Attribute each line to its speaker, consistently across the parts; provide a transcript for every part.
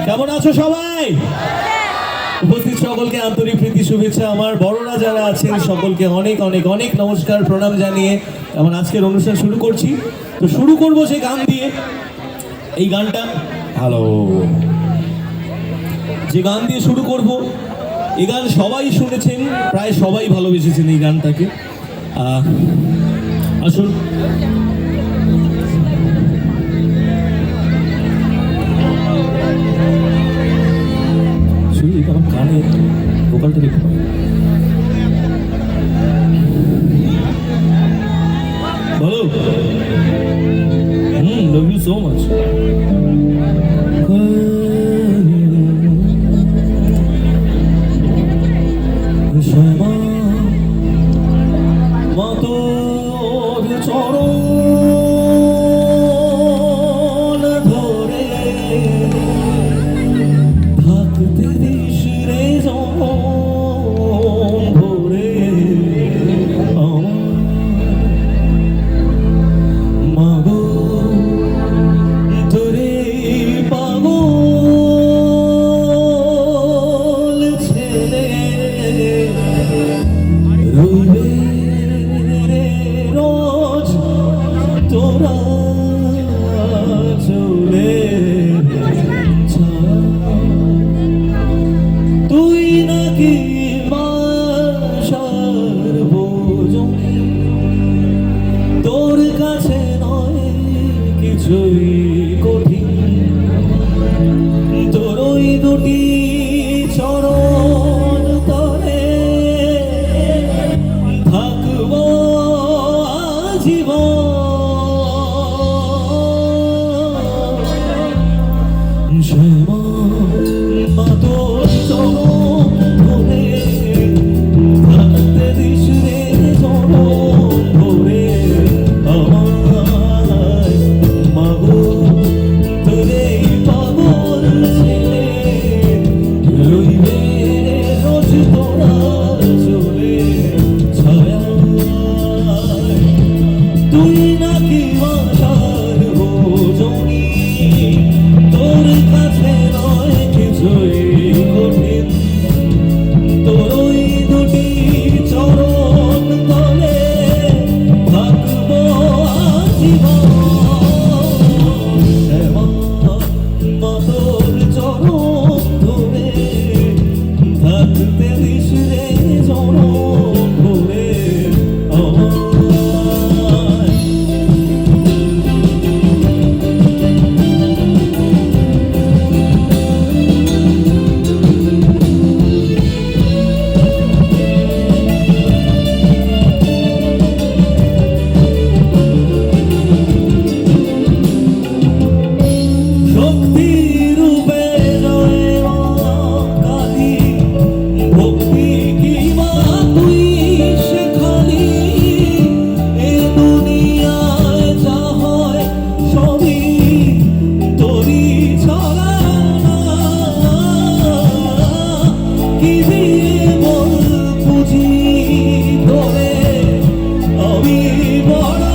Speaker 1: কেমন আছো সবাই? উপস্থিত সকলকে আন্তরিক প্রীতি শুভেচ্ছা। আমার বড়রা যারা আছেন সকলকে অনেক অনেক অনেক নমস্কার প্রণাম জানিয়ে আমার আজকের অনুষ্ঠান শুরু করছি। তো শুরু করবো সেই গান দিয়ে। এই গানটা হ্যালো যে গান দিয়ে শুরু করব, এই গান সবাই শুনেছেন, প্রায় সবাই ভালোবেসেছেন এই গানটাকে। আসুন শুধু আমার কানে ভোকালটা একটু বলো। Love you so much. চরণ ধরে থাকতে দিস রে ভরে মাগো ধরে পাগল ছেলে রইবে রোজ তোরা চলে তুই নাকি বাসার বোঝনি, তোর কাছে নয় কিছুই কঠিন, তোর ওই দুটি চরণ তলে থাকবো জীবন। শ্যামা মা তোর চরণ ধরে কি দিয়ে বল বুঝি তোরে আমি বড়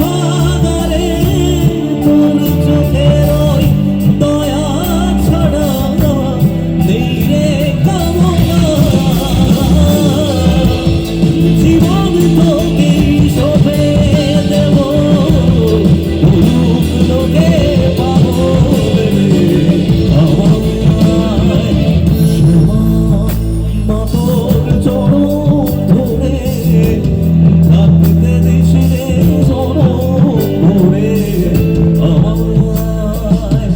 Speaker 1: ভাগারে তোর চোখের ওই দয়া ছাড়া নেই রে কামনা জীবন তোকে শোভে দেব ভুলুক লোকে পাবো মাতোর চরণ ধরে থাকতে দিস রে চরণ ধরে আমায়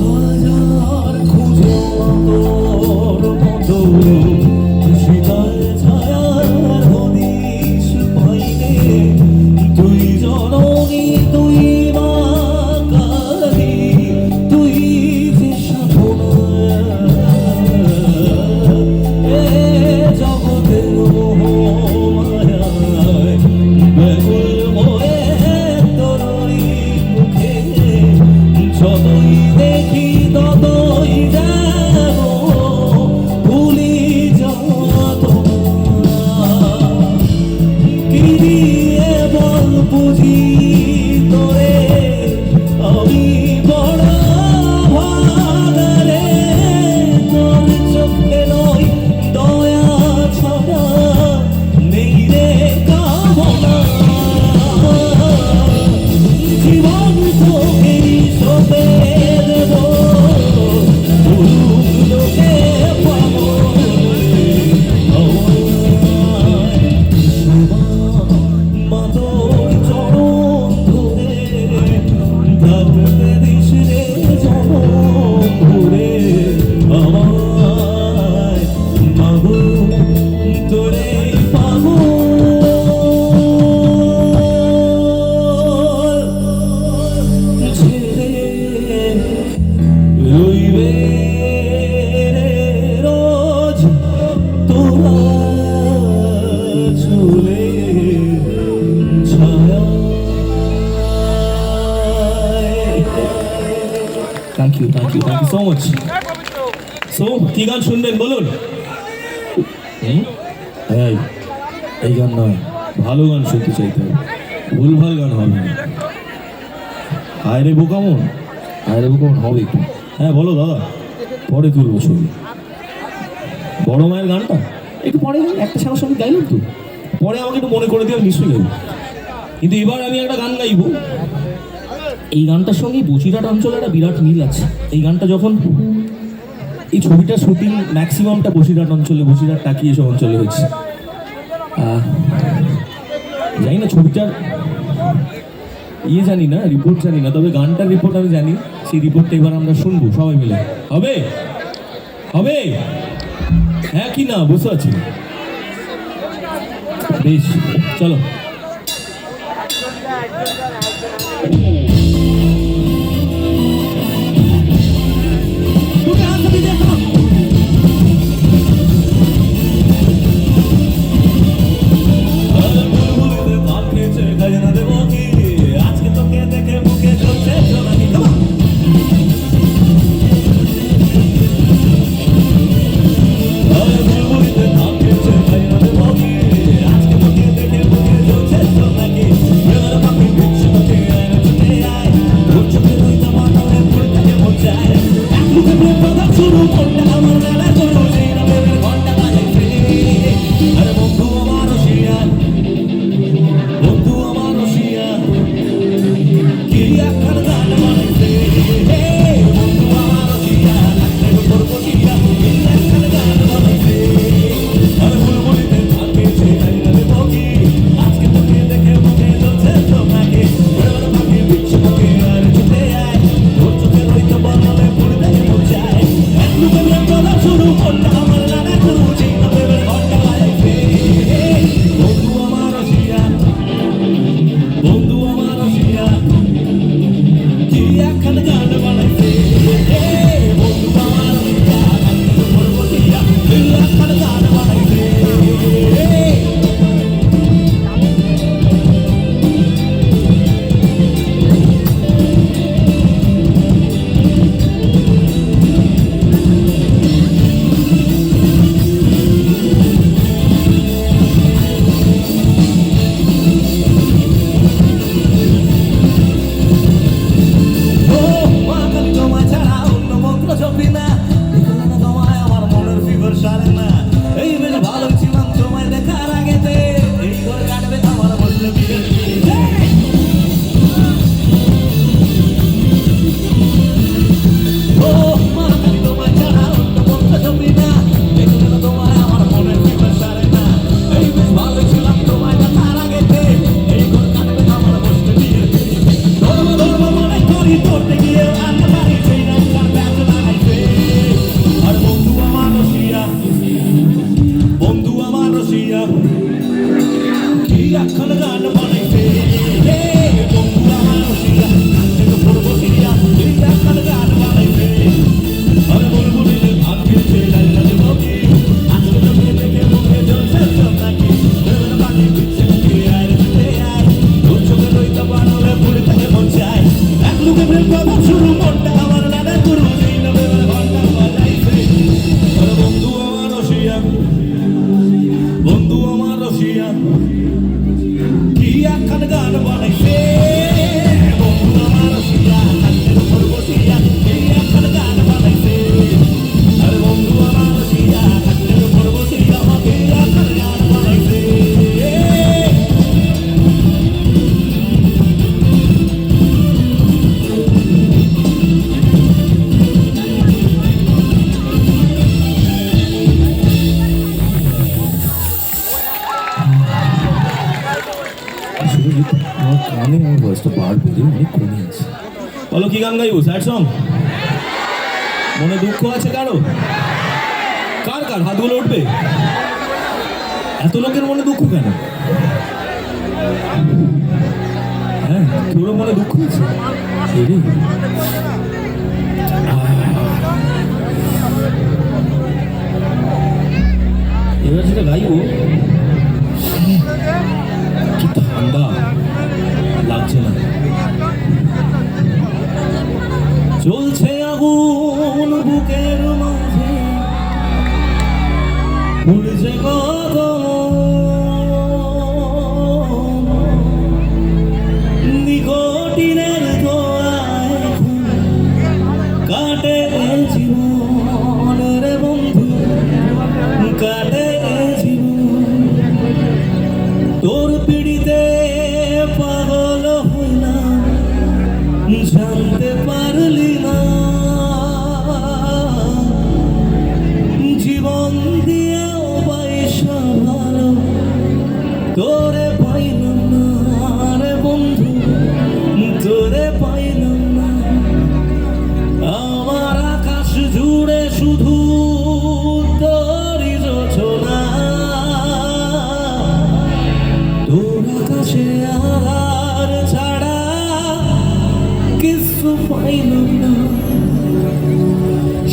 Speaker 1: হাজার খুঁজে তোর মতো শীতল ছায়ার হদিশ পাইনে তুই জননী তুই মা কালী তুই যে সাধনা এ জগতের মোহমায়ায় ব্যাকুল হয়ে তোরই মুখে যতই দেখি ততই যেন ভুলি যত কি দিয়ে বল বুঝি তোরে আমি বড় ভাগারে তোর চোখে নই দয়া ছড়া নেই রে কামনা জীবন তোকেই শোভে দেব ভুলুক লোকে পাবো মাতোর চরণ ধরে থাকতে দিস রে চরণ ধরে আমায় মাগো তোরে পাবো ছেড়ে রইবে রে রোজ তোরা চলে ছায়া thank you so much so কি গান শুনবেন বলুন এই গান নয় ভালো গান শুনতে চাইতে হবে ভুলভাল গান হবে না আয়রে বোকামন হবে একটু হ্যাঁ বলো দাদা পরে তুলবো ছবি বড় মায়ের গানটা একটু পরে একটা সারা সঙ্গে গাইলাম তো পরে আমাকে একটু মনে করে দিয়ে নিশ্চয়ই গাইব কিন্তু এবার আমি একটা গান গাইবো এই গানটার সঙ্গে বসিরহাট অঞ্চলে একটা বিরাট মিল আছে এই গানটা যখন এই ছবিটার শুটিং ম্যাক্সিমামটা বসিরহাট অঞ্চলে বসিরহাট টাকি এসব অঞ্চলে হয়েছে জানি না ছবিটার জানি না রিপোর্ট জানি না তবে গানটার রিপোর্ট আমি জানি সেই রিপোর্টটা এবার আমরা শুনবো সবাই মিলে হবে হবে হ্যাঁ কি না বুঝতে পারছি বেশ চলো করতে গিয়ে আনতে পারি সেই নামটা ব্যাচ লাগাইছে। আর বন্ধু আমার রসিয়া, বন্ধু আমার রসিয়া, কি এখন গান বানাইছে। বন্ধু আমার রসিয়া, নাচতে পড়বো সিরিয়া, কি এখন গান বানাইছে। আর বুলবুলিদের ভাত খেয়েছে লাইলা দেবী, আসলে চোখে দেখে মুখে জ্বলছে চোখ নাকি, বেরোনো পাখি দিচ্ছে মুখে আর দিতে আর, তোর চোখে রইতে পারলে পড়ে থাকে মন চায়। এক লোকে প্রেম কথা শুরু, মনটা আমার নানা গুরু, এই নামে ঘন্টা বাজাইছে। আর বন্ধু আমার রসিয়া, বন্ধু আমার রসিয়া, কি এখন গান বানাইছে। বন্ধু আমার রসিয়া, নাচতে পড়বো সিরিয়া, কি এখন গান বানাইছে। আর বন্ধু আমার রসিয়া, নাচতে পড়বো সিরিয়া, কি এখন গান বানাইছে। আমার কানে আমার ভয়েসটা বাড়বে রে, অনেক কমে আছে। বলো কি গান গাইবো? Sad song? মনে দুঃখ আছে কারো? কার কার হাতগুলো উঠবে? এত লোকের মনে দুঃখ কেন? হ্যাঁ, তোরও মনে দুঃখ আছে? রে এবার যেটা গাইবো, কি ঠান্ডা লাগছে না। চলছে আগুন বুকের মাঝে, উড়ছে গগন, নিকোটিনের ধোঁয়ায় কাটে জীবন রে বন্ধু, কাটে জীবন। তোর পিড়িতে পাগল হইলাম, জানতে পারলি না জীবন দিয়েও পয়সা ভালো তোরে পাইলাম না রে বন্ধু, তোরে পাইলাম না। আমার আকাশ জুড়ে শুধু তোরই রচনা, তোর আকাশে আধার ছাড়া কিছু পাইলাম না।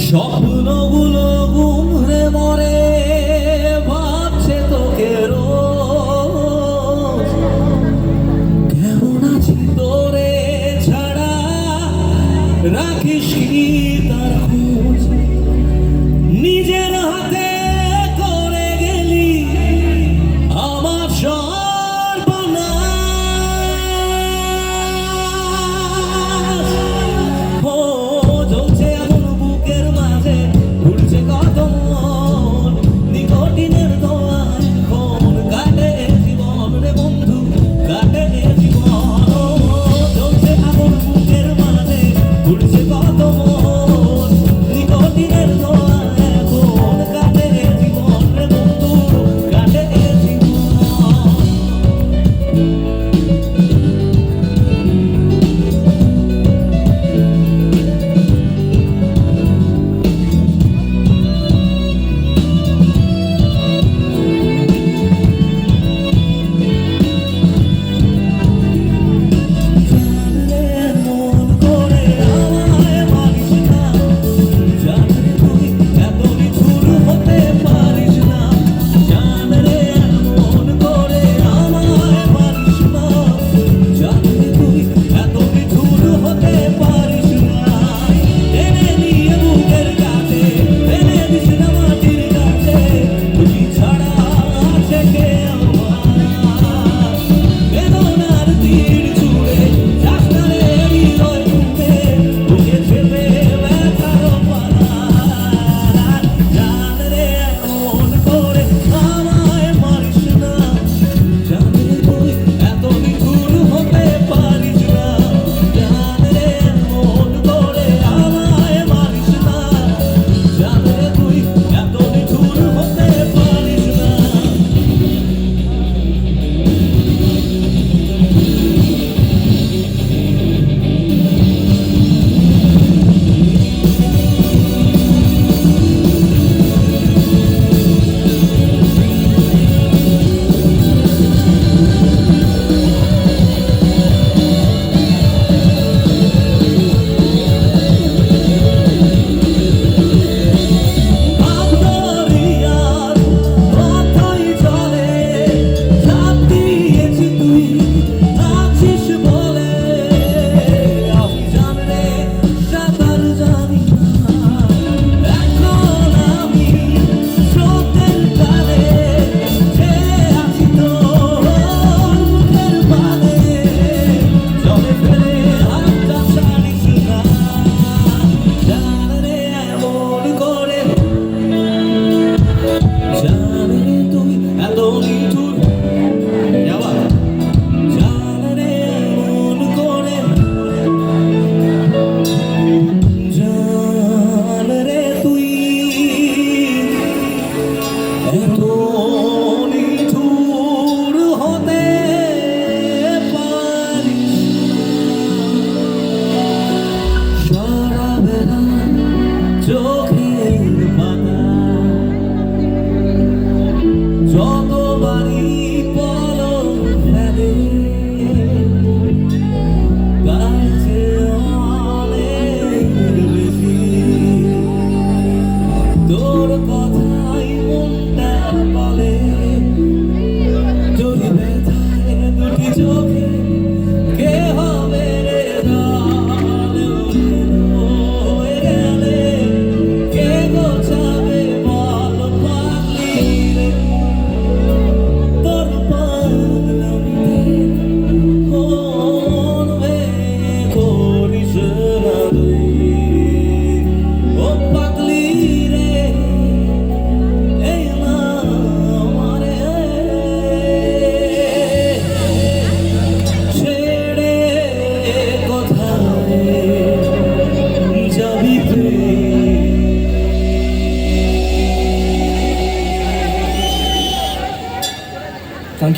Speaker 1: স্বপ্নগুলো গুমরে মরে ভাবছে তোকে রোজ, কেমন আছি তোরে ছাড়া রাখিস কি তার খোঁজ। নিজের হাতে করে গেলি আমার সর্বনাশ। ও জ্বলছে আগুন বুকের মাঝে, উড়ছে কত মন, নিকোটিনের ধোঁয়ায় এখন কাটে জীবন রে বন্ধু, কাটে জীবন। ও জ্বলছে আগুন বুকের মাঝে, উড়ছে কত মন, নিকোটিনের ধোঁয়ায় এখন কাটে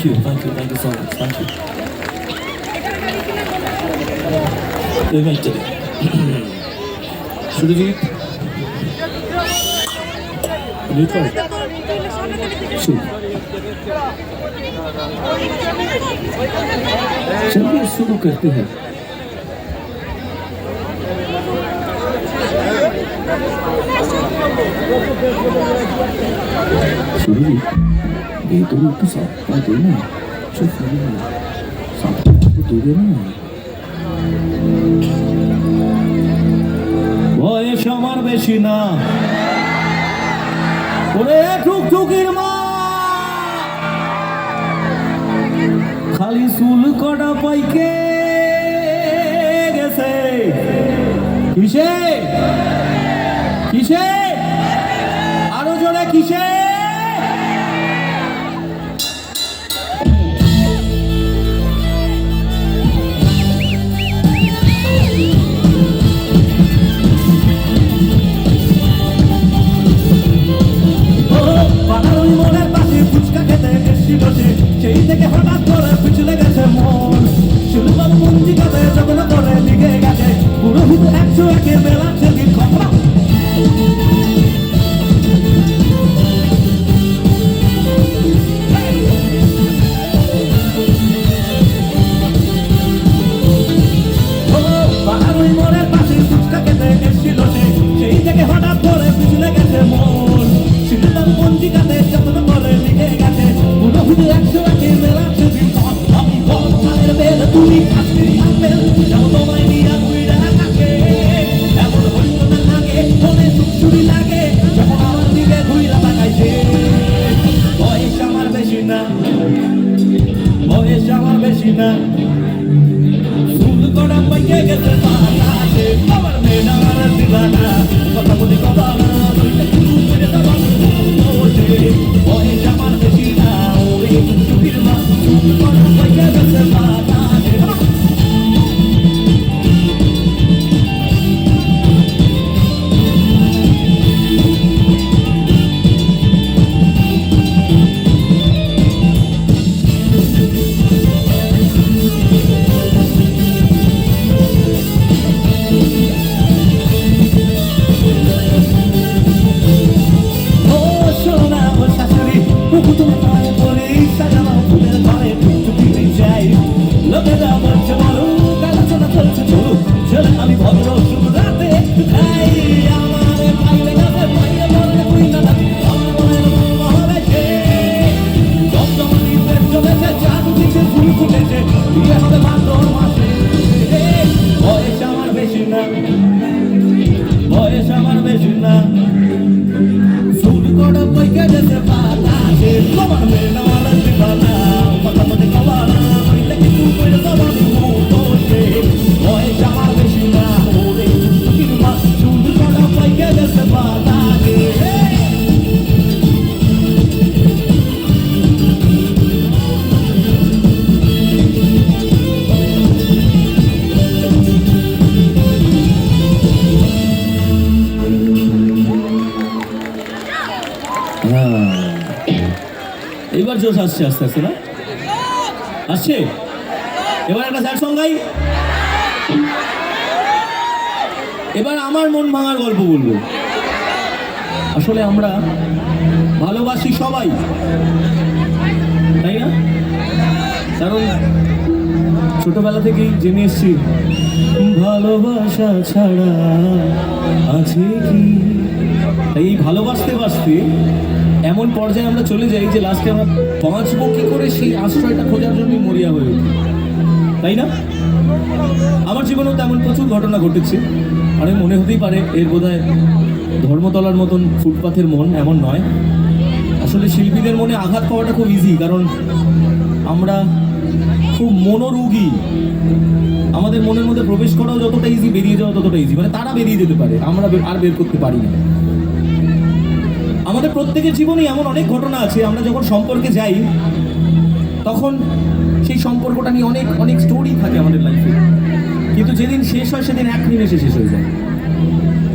Speaker 1: you so much, thank you. Surajit चलिए शुरू करते हैं। सुरजीत ये तो लोग तो साथ देना चुप साथ दे देना। বয়স আমার বেশি না ওরে টুকটুকির মা খালি চুল কটা পাইকে গেছে কিসে কিসে আরো জোরে কিসে সেই থেকে হঠাৎ করে পিছলে গেছে মন শিলবাবু পঞ্জিকাতে যখন করে লিখে গেছে পুরোহিত 101 মেলা সেদিন খবর বাহারুই মোড়ের পাশে ফুচকা খেতে এসেছিল সেই থেকে হঠাৎ করে পিছলে গেছে মন শিলবাবু পঞ্জিকাতে যখন করে লিখে গেছে পুরোহিত 101 মেলা সেদিন আমি বলছালের বেল তুমি কাছে আপেল যেমন তোমায় নিয়ে ঘুরে থাকে এমন হইল না লাগে মনে সুখসুরি লাগে যখন আমার দিকে ঘুরে তাকাইছে বয়স আমার বেশি না বয়স আমার বেশি না চুল করা পাইকে গেছে বাতাসে আমার মেয়ে আমার দিবানা কথা বলি কথা না বয়স আমার বেশি না ওরে টুকটুকির মা চুল করা পাইকে গেছে বাতাসে আমি ভদ্র শুভ রাতে একটু খাই আমার পাইলে গাছে পাইলে বলে কই না আমার মনের মহাবেশে জমজমানি পেট জমেছে জাদু কিছু ফুল ফুটেছে বিয়ে হবে ভাদ্র মাসে বয়স আমার বেশি না বয়স আমার বেশি না চুল কটা পাইকে গেছে বাতাসে তোমার মেয়ে আমার দিবানা কথা মতে কবা না হইলে কিছু কইলে তোমার মুখে বয়স আমার বেশি না ওরে টুকটুকির মা চুল কটা পাইকে গেছে বাতাসে এবার জোশ আসছে আস্তে আস্তে না আসছে এবার একটা স্যাড সং গাই এবার আমার মন ভাঙার গল্প বলবো আসলে আমরা ভালোবাসি সবাই তাই না কারণ ছোটবেলা থেকেই জেনে এসছি ভালোবাসা ছাড়া আছে কি তাই এই ভালোবাসতে বাসতে এমন পর্যায়ে আমরা চলে যাই যে লাস্টে আমরা বাঁচবো কি করে সেই আশ্রয়টা খোঁজার জন্যই মরিয়া হয়ে উঠি তাই না আমার জীবনেও তেমন প্রচুর ঘটনা ঘটেছে অনেক মনে হতেই পারে এর বোধহয় ধর্মতলার মতন ফুটপাথের মন এমন নয় আসলে শিল্পীদের মনে আঘাত পাওয়াটা খুব ইজি কারণ আমরা খুব মনোরোগী আমাদের মনের মধ্যে প্রবেশ করাও যতটা ইজি বেরিয়ে যাওয়া ততটা ইজি মানে তারা বেরিয়ে যেতে পারে আমরা আর বের করতে পারি না আমাদের প্রত্যেকের জীবনে এমন অনেক ঘটনা আছে আমরা যখন সম্পর্কে যাই তখন সেই সম্পর্কটা নিয়ে অনেক অনেক স্টোরি থাকে আমাদের লাইফে কিন্তু যেদিন শেষ হয় সেদিন এক নিমেষে শেষ হয়ে যায়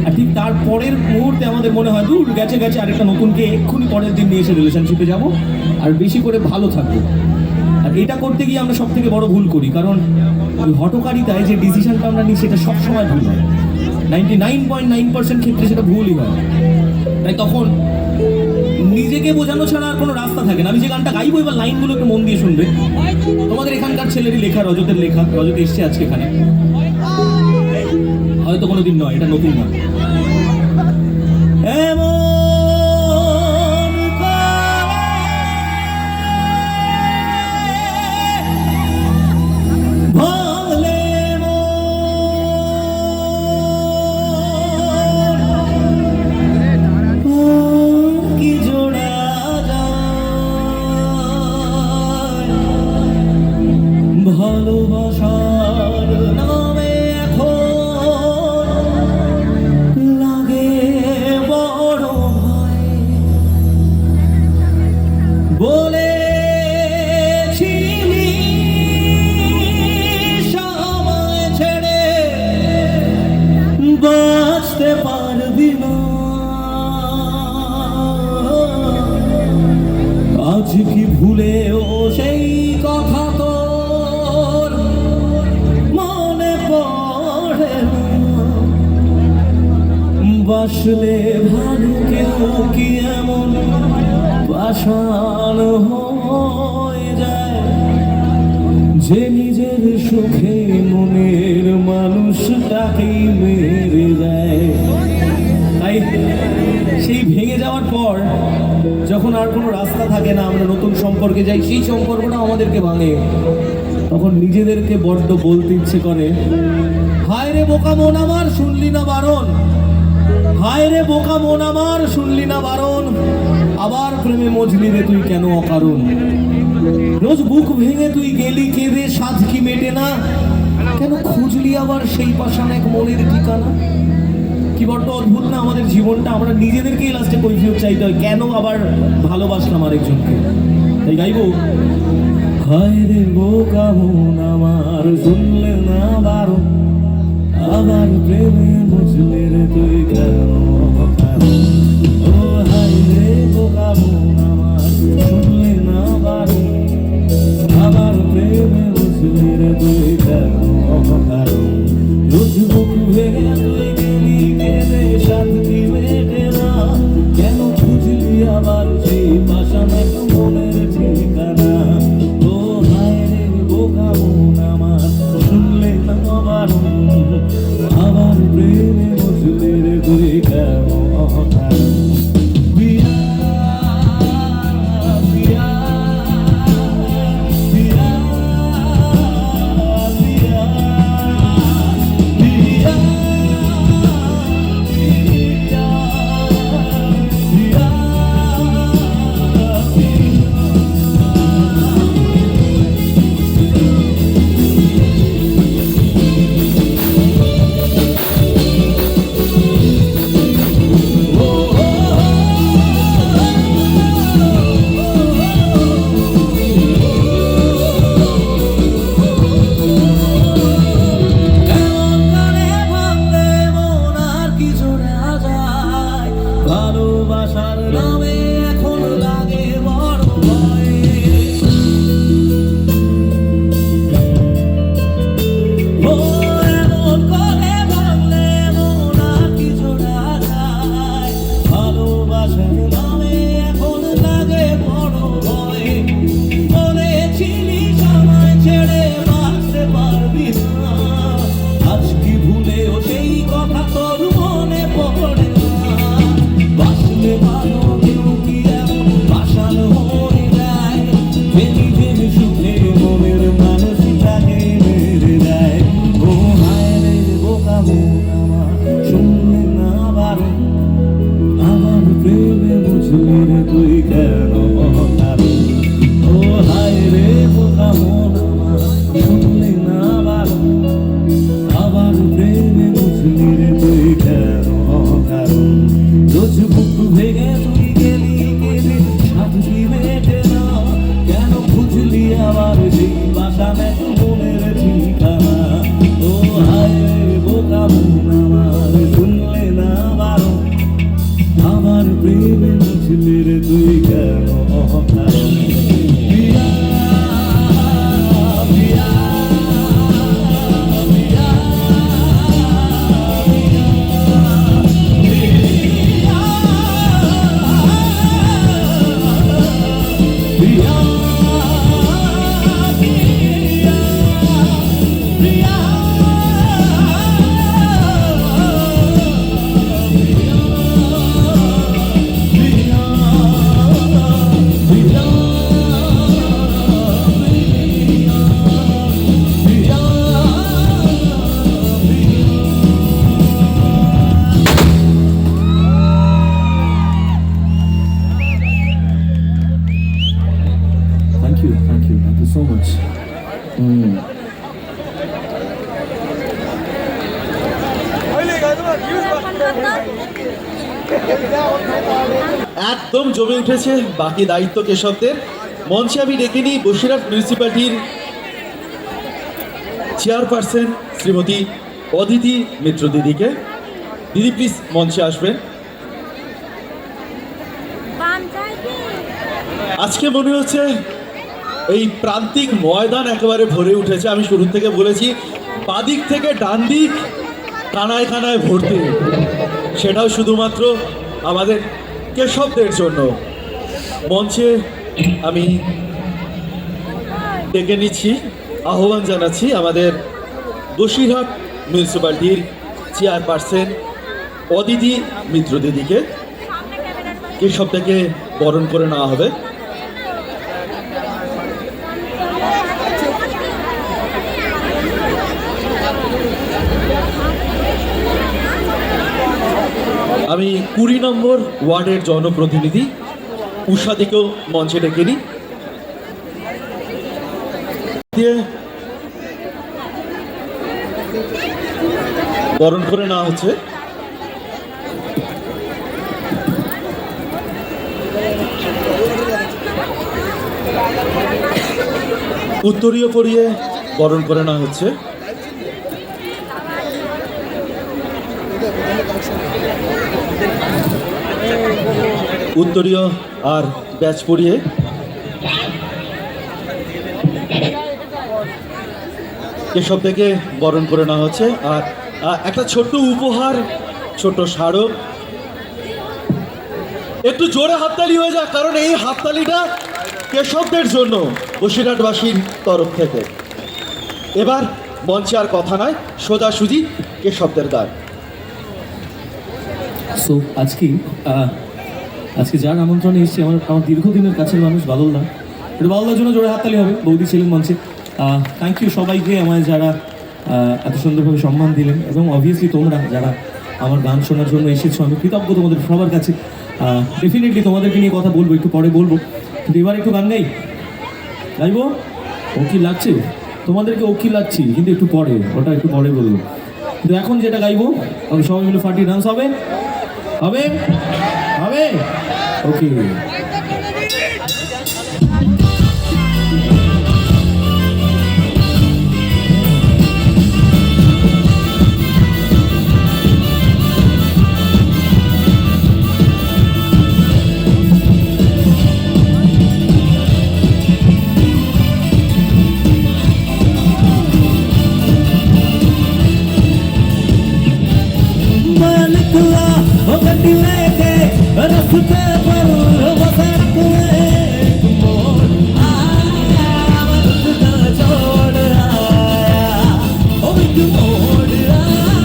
Speaker 1: আর ঠিক তার পরের মুহূর্তে আমাদের মনে হয় দূর গেছে গেছে আরেকটা নতুনকে এক্ষুনি পরের দিন নিয়ে এসে রিলেশনশিপে যাবো আর বেশি করে ভালো থাকবো আর এটা করতে গিয়ে আমরা সব থেকে বড় ভুল করি, কারণ ওই হঠকারিতায় যে ডিসিশনটা আমরা নিই সেটা সবসময় ভুল হয়। 99.9% ক্ষেত্রে সেটা ভুলই হয়। তাই তখন নিজেকে বোঝানো ছাড়া আর কোনো রাস্তা থাকে না। আমি যে গানটা গাইবো এবার লাইনগুলো একটু মন দিয়ে শুনবে। তোমাদের এখানকার ছেলেরই লেখা, রজতের লেখা। রজত এসছে আজকে এখানে, হয়তো কোনোদিন নয়, এটা নতুন গান। ভালোবাসার নামে এখন লাগে বড় ভয়, বলেছিলি সময় ছেড়ে বাঁচতে পারবি না, আজ কি ভুলেও সেই কথা তো বাসলে ভালো কেউ কি এমন পাষাণ হয়ে যায় যে নিজের সুখে মনের মানুষটাকেই মেরে যায়। তাই সেই ভেঙে যাওয়ার পর যখন আর কোনো রাস্তা থাকে না, আমরা নতুন সম্পর্কে যাই, সেই সম্পর্কটা আমাদেরকে ভাঙে, তখন নিজেদেরকে বড্ড বলতে ইচ্ছে করে, হায় রে বোকা মন আমার শুনলি না বারণ, হায় রে বোকা মন আমার শুনলি না বারণ, আবার প্রেমে মজলি রে তুই কেন অকারণ, রোজ বুক ভেঙে তুই গেলি কেঁদে সাধ কি মেটে না, কেন খুঁজলি আবার সেই পাষাণ এক মনের ঠিকানা। কি বড্ড অদ্ভুত না আমাদের জীবনটা, আমরা নিজেদেরকেই লাস্টে কৈফিয়ত চাইতে হয় কেন আবার ভালোবাসলাম আরেকজনকে। তাই গাইবো, হায় রে বোকা মন আমার শুনলে না বারণ, আবার প্রেমে মজলে রে তুই কেন অকারণ, ও হায় রে বোকা মন আমার শুনলে না বারণ, আবার প্রেমে মজলে রে তুই কেন অকারণ, রোজ বুক ভেঙে তুই গেলি কেঁদে শান্তি মেটে না, কেন খুঁজলি আবার সেই পাষাণ এক মনের ঠিকানা, ও হায় রে বোকা মন আমার শুনলে না বারণ, আবার প্রেম
Speaker 2: একদম জমে উঠেছে। বাকি দায়িত্ব কেশবদের। মঞ্চে আমি ডেকে নিই বসিরহাট মিউনিসিপ্যালিটির চেয়ারপারসন শ্রীমতী অদিতি মিত্র দিদিকে। দিদি প্লিজ মঞ্চে আসবেন। আজকে মনে হচ্ছে এই প্রান্তিক ময়দান একেবারে ভরে উঠেছে। আমি শুরু থেকে বলেছি বাদিক থেকে ডান দিক কানায় কানায় ভর্তি, সেটাও শুধুমাত্র আমাদের কেশবদের জন্য। মঞ্চে আমি ডেকে নিচ্ছি, আহ্বান জানাচ্ছি আমাদের বসিরহাট মিউনিসিপ্যালিটির চেয়ারপারসন অদিতি মিত্র দিদিকে। কেশবটাকে বরণ করে নেওয়া হবে। আমি 20 নম্বর ওয়ার্ডের জনপ্রতিনিধি উষাদিকেও মঞ্চে ডেকে নিই। বরণ করে নেওয়া হচ্ছে। উত্তরীয় পরিয়ে বরণ করে নেওয়া হচ্ছে। উত্তরীয় আর ব্যাচ পরিয়ে এসব থেকে বরণ করে নেওয়া হচ্ছে। আর একটা ছোট্ট উপহার, ছোট্ট স্মারক। একটু জোরে হাততালি হয়ে যাক, কারণ এই হাততালিটা কেশবদের জন্য বসিরহাটবাসীর তরফ থেকে। এবার মঞ্চে আর কথা নয়, সোজাসুজি কেশবদের গান।
Speaker 1: সো আজকে যার আমন্ত্রণে এসেছি আমার দীর্ঘদিনের কাছের মানুষ বাদলদা। এটা বাদলদার জন্য জোরে হাততালি হবে। বৌদি ছিলেন মঞ্চে। থ্যাংক ইউ সবাইকে আমায় যারা এত সুন্দরভাবে সম্মান দিলেন, এবং অবভিয়াসলি তোমরা যারা আমার গান শোনার জন্য এসেছো, আমি কৃতজ্ঞ তোমাদের সবার কাছে। ডেফিনেটলি তোমাদেরকে নিয়ে কথা বলবো, একটু পরে বলবো, কিন্তু এবার একটু গান গাইবো। ও কি লাগছে তোমাদেরকে? ও কি লাগছি কিন্তু একটু পরে, ওটা একটু পরে বলবো। কিন্তু এখন যেটা গাইবো আমরা সবাই মিলে ফাটিয়ে ডান্স হবে হবে হবে ওকে। रस्ते पर वो सड़क एक मोड़ आया, मर्द छोड़ आया, ओ एक मोड़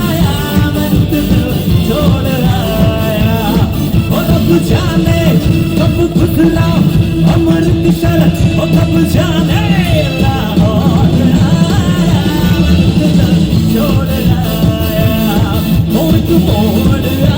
Speaker 1: आया, मर्द छोड़ आया। और अब जाने कब खुदला अमृत शर, और कब जाने लाहौर आया, मर्द छोड़ आया, ओ एक मोड़ आया।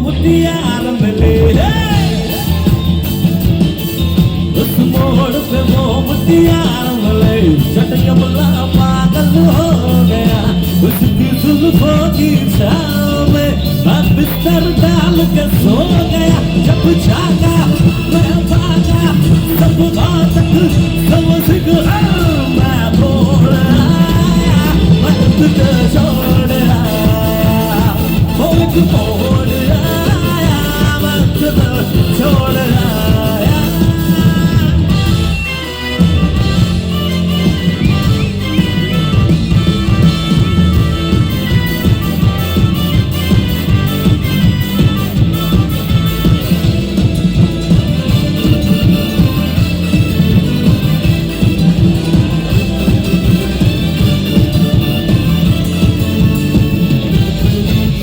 Speaker 1: मुटियार मिले, उस मोड़ पे वो मुटियार मिले, चटकमला पागल हो गया उसकी जुल्फों की छाँव में, अब बिस्तर डाल के सो गया। जब जागा मैं भागा, सब घातक समझ गया, मैं बोल आया, मैं तुझे छोड़ आया, वो एक मोड़ आया, मैं तुझे छोड़ आया।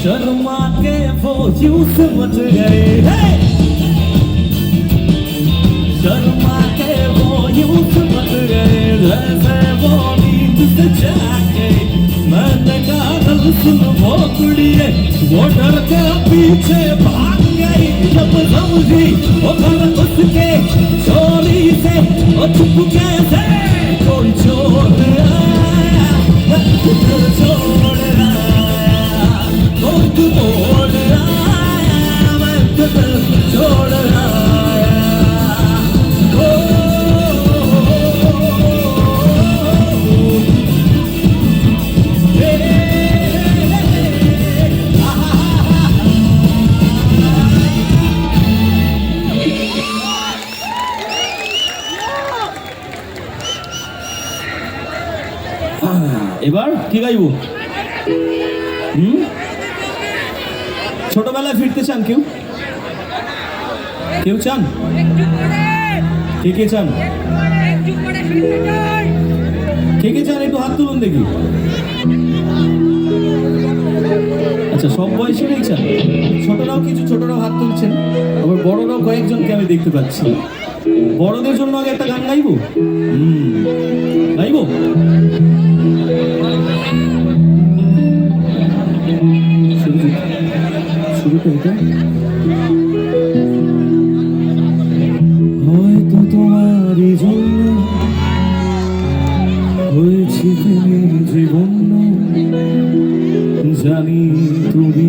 Speaker 1: शर्मा के वो यूं सिमट गए शर्मा के वो यूं सिमट गए जैसे वो नींद से जाग गए मैंने कहा गल सुन वो कुड़िए वो डर के पीछे भाग गई जब समझी वो घर उसके चोरी से वो चुपके से कोई छोड़ आया छोड़ आया कोई तोड़ आया मैं तुझे छोड़ आया এবার কি গাইবো ছোটবেলায় ফিরতে চান কেউ কেউ চান কে কে চান কে কে চান একটু হাত তুলুন দেখি আচ্ছা সব বয়সেরই চান ছোটরাও কিছু ছোটরাও হাত তুলছেন আবার বড়রাও কয়েকজনকে আমি দেখতে পাচ্ছি বড়দের জন্য আগে একটা গান গাইবো গাইবো শুরুটা এটা হয়তো তোমারই জন্য হয়েছি তুমি জীবন জানি তুমি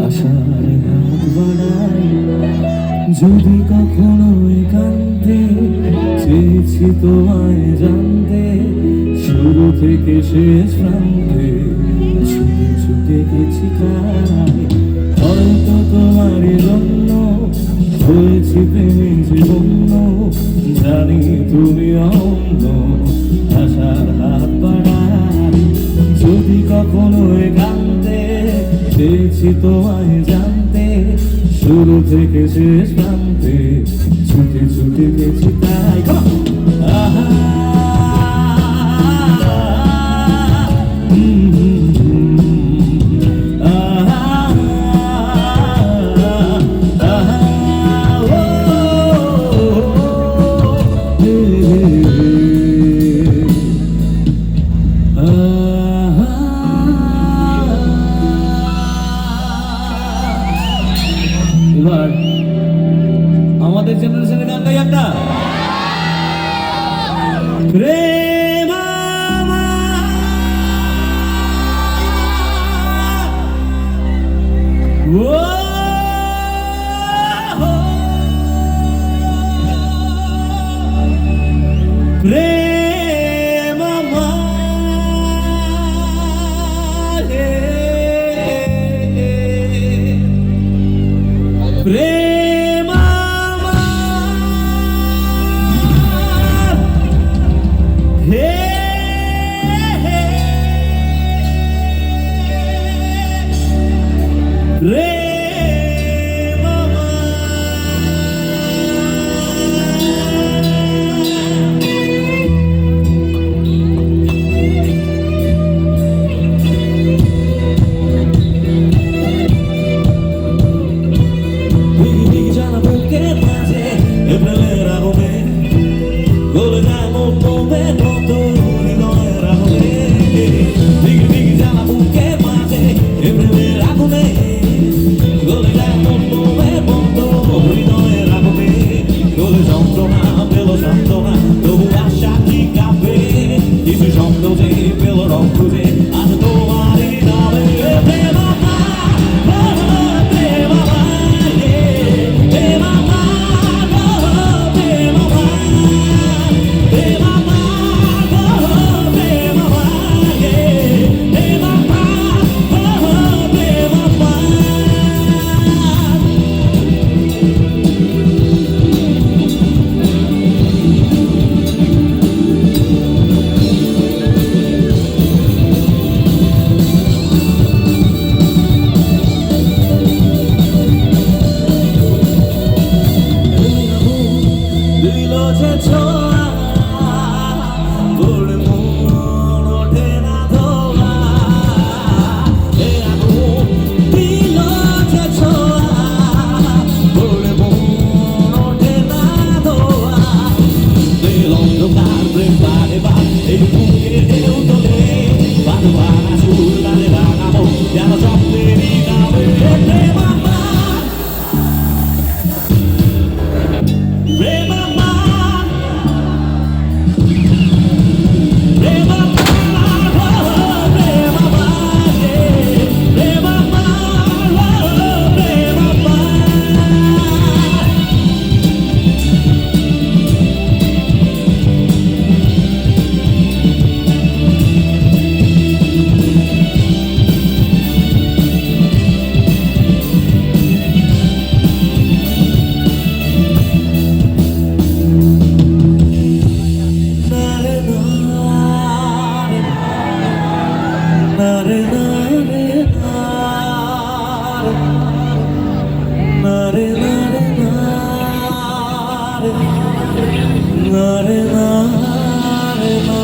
Speaker 1: আশার হাত বাড়াই যদি কখনো একান্তে চেয়েছি তোমায় জানতে শুরু থেকে শেষ প্রান্তে ছুটে ছুটে গেছি তাই হয়তো তোমার জন্য হয়েছি প্রেমে জীবন জানি তুমি অন্য আশার হাত বাড়াই যদি কখনো একান্তে চেয়েছি তোমায় জানতে শুরু থেকে শেষ প্রান্তে ছুটে ছুটে গেছি তাই আহা এবার আমাদের জেনারেশনের গান গাই একটা প্রেম প্রেম প্রেম হে প্রেম না রে না রে না রে না রে না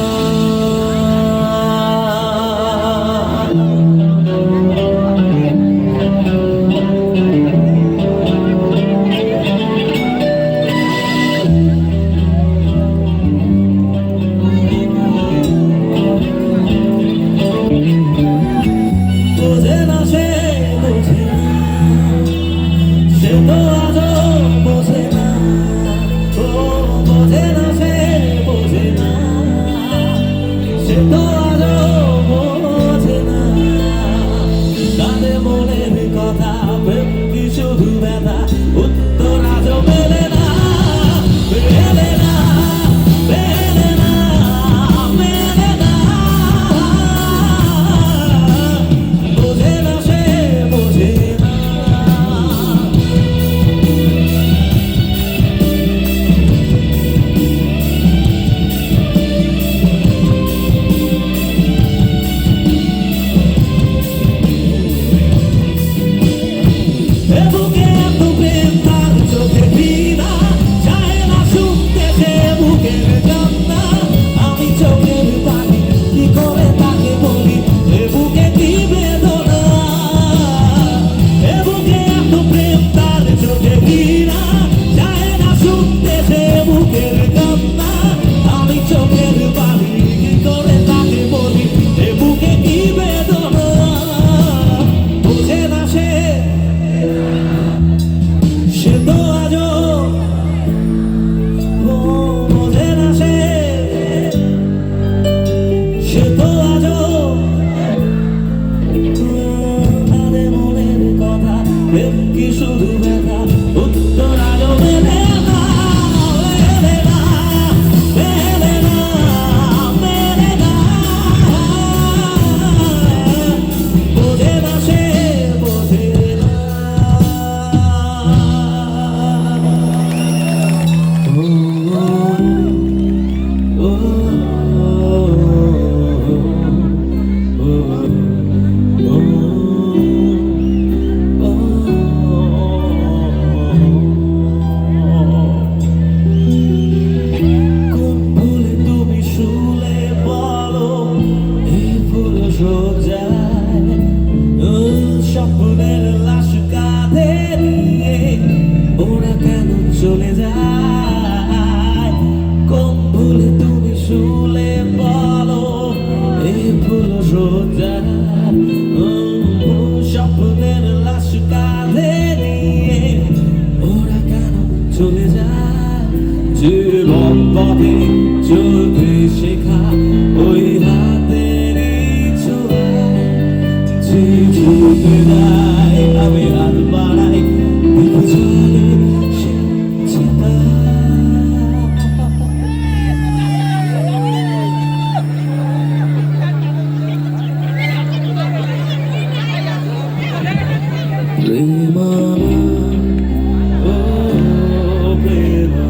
Speaker 1: বোঝে না সে বোঝে না সে তো আজও বোঝে না ও বোঝে না সে বোঝে না সে তো আজও বোঝে না তাদের মনের কথা প্রেম কি শুধু ব্যথা উত্তর আজও মেলে না মেলে না মেলে না মেলে না বোঝে না সে বোঝে না এ বুকে এত প্রেম তার চোখে ঘৃণা চায় না শুনতে সে বুকের কান্না আমি চোখের পানি কি করে তাকে বলি এ বুকে কি বেদনা এ বুকে এত প্রেম তার চোখে ঘৃণা চায় না শুনতে সে বুকের কান্না আমি চোখের পানি কি করে তাকে বলি এ বুকে কি বেদনা বোঝে না সে সে তো আজও বোঝে না সে সে তো আজও তাদের মনের কথা প্রেম কি শুধু ব্যথা উত্তর আজও মেলে না মেলে না মেলে না মেলে না বোঝে না সে বোঝে না কোন ভুলে তুমি শুলে বলো এই ভুল সোজায় স্বপ্নের লাশ কাঁধে নিয়ে ওরা কেন চলে যায় কোন ভুলে তুমি শুলে বলো এই ভুল সোজায় স্বপ্নের লাশ কাঁধে নিয়ে ওরা কেন চলে যায় জীবন পথে চলতে শেখা ওই হাতেরই ছোঁয়ায় যে ঝুঁকে যায় আমি হাত বাড়াই দিকে চলে সে চিতা প্রেমা ও প্রেমা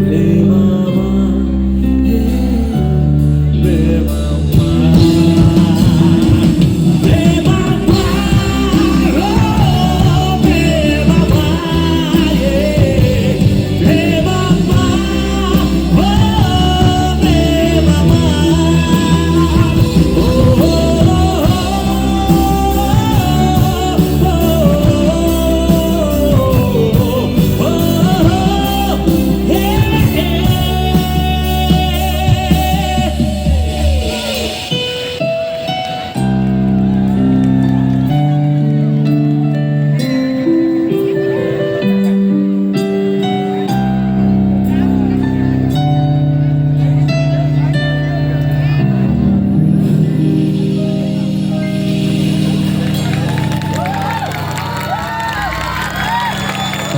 Speaker 1: প্রেমা হে প্রেমা প্রেমা ও প্রেমা হে প্রেমা ও Prema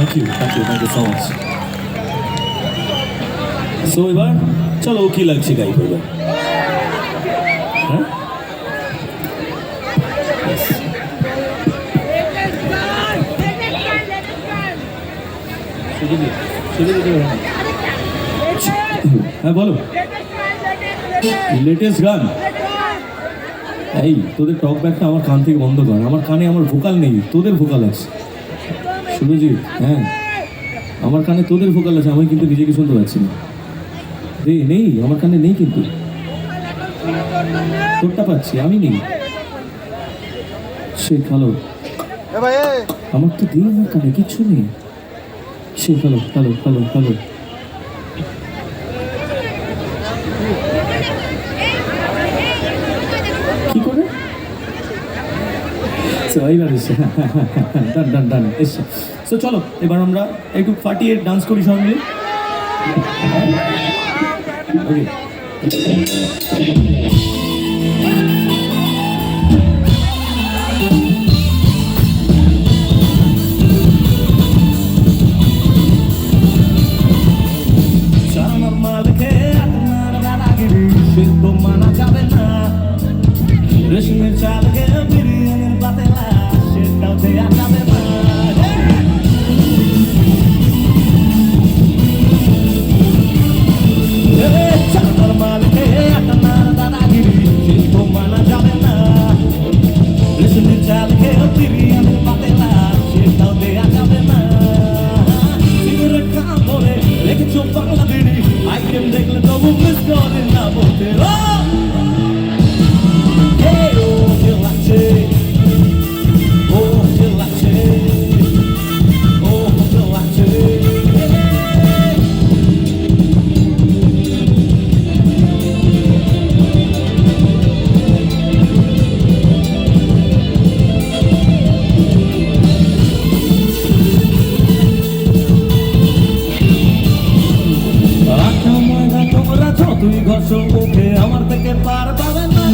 Speaker 1: Thank you so much. So এবার চলো কি লাগছে গাই করবে হ্যাঁ হ্যাঁ বলো লেটেস্ট গান এই তোদের টক ব্যাগটা আমার কান থেকে বন্ধ কর, আমার কানে আমার ভোকাল নেই, তোদের ভোকাল আছে। সুরজিৎ, হ্যাঁ আমার কানে তোদের ভোকাল আছে, আমি কিন্তু নিজেকে শুনতে পাচ্ছি না। নেই আমার কানে নেই, কিন্তু তোরটা পাচ্ছি, আমি নেই। সে হ্যালো, আমার তো দিই আমার কানে কিচ্ছু নেই। সে হ্যালো হ্যালো হ্যালো হ্যালো, কি করে এইবার এসে ডান ডান ডান এসছে। সো চলো এবার আমরা একটু ফাটিয়ে ডান্স করি সঙ্গে। ওকে, মানা যাবে না, রেশমের চালকে বিরিয়ানির পাতেলা সেটাও দেয়া যাবে না। চালার মালকে আপনার দাদাগিরি শিল্প মানা যাবে না, রেশমের চালকে বিরিয়ানির পাতেলা সেটাও দেয়া যাবে না। সিগারেট খাম বলে রেখেছো বাংলা বিড়ি, আইটেম দেখলে তবু মিস করে না বলতে। তুই ঘষো মুখে আমার থেকে পার পাবে না,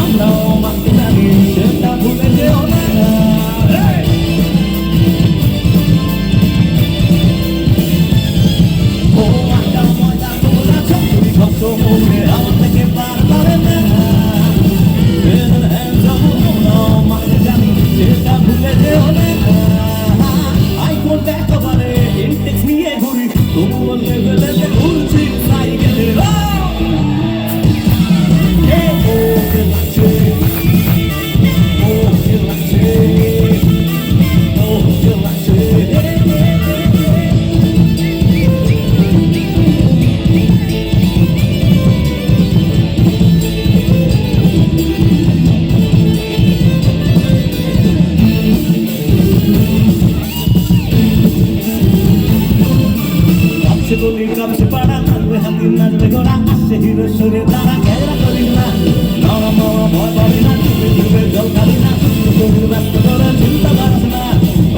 Speaker 1: আমরাও মাকে জানি সেটা ভুলে যেও না। ও আটা ময়দা তোমরা তুই ঘষো মুখে আমার থেকে পার পাবে না, আমরাও মাকে জানি সেটা ভুলে যেও না। আইফোন একেবারে ইনটেক্স নিয়ে ঘুরি, তবুও লেভেলে ঘুরছি সাইকেলে। কামছে পাড়া নাচবে হাতি নাচবে ঘোড়া, আসছে হিরো সুরে তারা ঘেরা করি না, নরম ভয় পাবি না, ডুবে ডুবে জল খাবি না, ব্যস্ত করে চিন্তা পারছ না।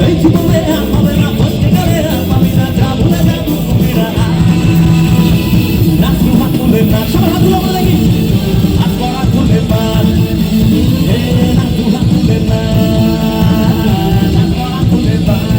Speaker 1: এই জীবনে আর পাবে না, ভর্তি করে আর পাবি না, যা ভুলে যা কুকুরা নাচু হাত তুলে না, সবার হাত তুলে বলে কি হাত পড়া তুলে পান, নাচু হাত তুলে না, হাত পড়া তুলে পান।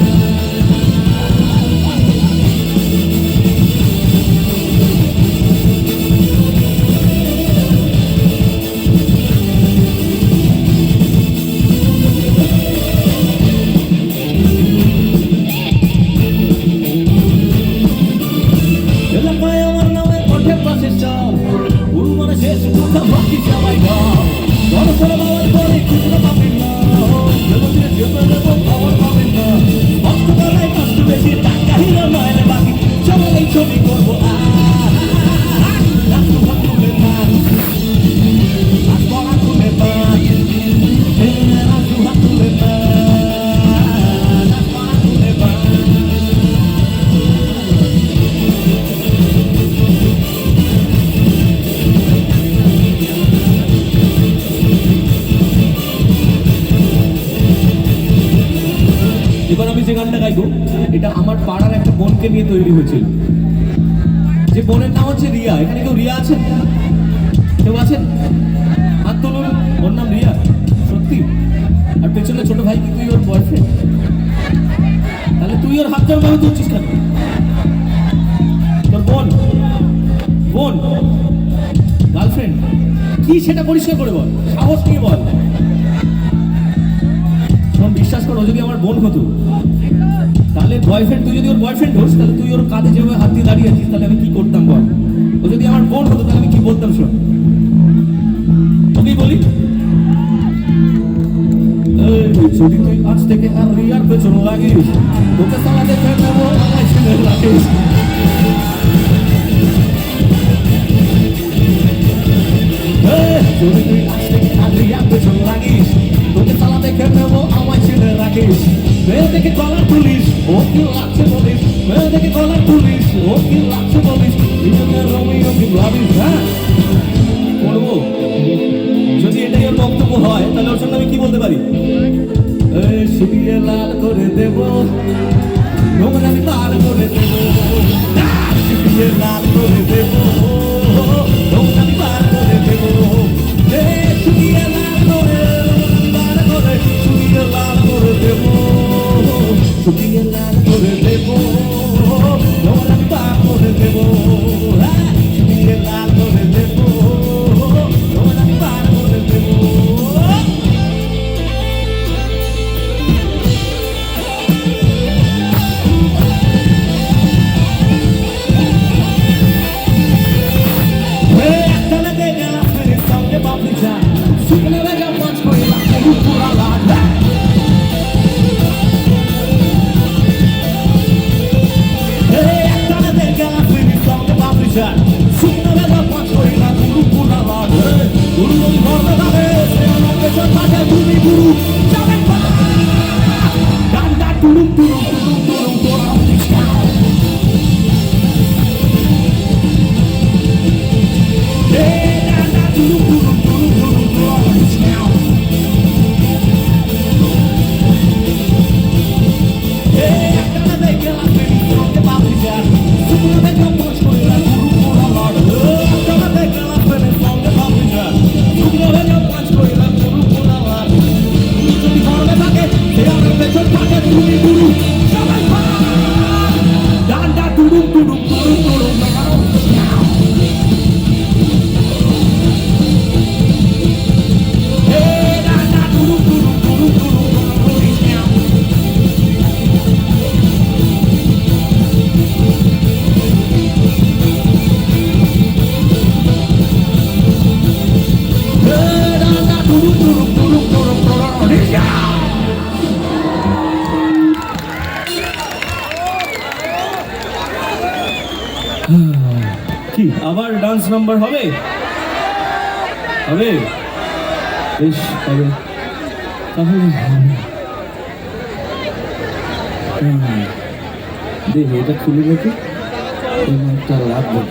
Speaker 1: এবার আমি যে গানটা গাইবো এটা আমার পাড়ার একটা বোনকে নিয়ে তৈরি হয়েছিল, যে বোনের নাম হচ্ছে রিয়া। এখানে কেউ রিয়া আছেন? কেউ আছেন? হাত তুলুন। ওর নাম রিয়া, সত্যি? আর পেছনে ছোট ভাই কি তুই ওর বয়ফ্রেন্ড? তাহলে তুই ওর হাত ধরে তুলছিস কেন? তোর বোন বোন গার্লফ্রেন্ড কি সেটা পরিষ্কার করে বল, সাহস নিয়ে বল। বিশ্বাস করো, যদি আমার বোন হতো তাহলে বয়ফ্রেন্ড, তুই যদি ওর বয়ফ্রেন্ড হোস তাহলে তুই ওর কাঁধে যেভাবে হাত দিয়ে দাঁড়িয়ে আছিস তাহলে আমি কি করতাম বল? ও যদি আমার বোন হতো তাহলে আমি কি বলতাম শোন। তোকেই বলি, এই যদি তুই আজ থেকে আর রিয়ার পেছন লাগিস, তোকে সালা দেখে নেবো আমায় ছেলে রাখিস। যদি তুই আজ থেকে আর রিয়ার পেছন লাগিস, তোকে সালা দেখে নেবো আমায় ছেলে রাখিস। মেয়ে দেখে কলার তুলিস, ও কি লাগছে বলিস, মেয়ে দেখে কলার তুলিস, ও কি লাগছে বলিস, দুজনের রোমিও কি ভাবিস? হ্যাঁ করবো, যদি এটাই ওর বক্তব্য হয় তাহলে ওর জন্য আমি কি বলতে পারি? শুকিয়ে লাল করে দেব, নোংরা আমি পার করে দেব, শুকিয়ে লাল করে দেব, নোংরা আমি পার করে দেব, শুকিয়ে লাল করে পার করে, শুকিয়ে লাল করে দেব, শুকিয়ে লাল করে দেব, নোংরা আমি পার করে দেব, শুকিয়ে লাল করে দেব, নোংরা আমি পার করে দেব। কি আবার ডান্স নাম্বার হবে? হবে বেশ, হবে তাহলে দেখি এটা খুলে দেখি, একটা লাগবে।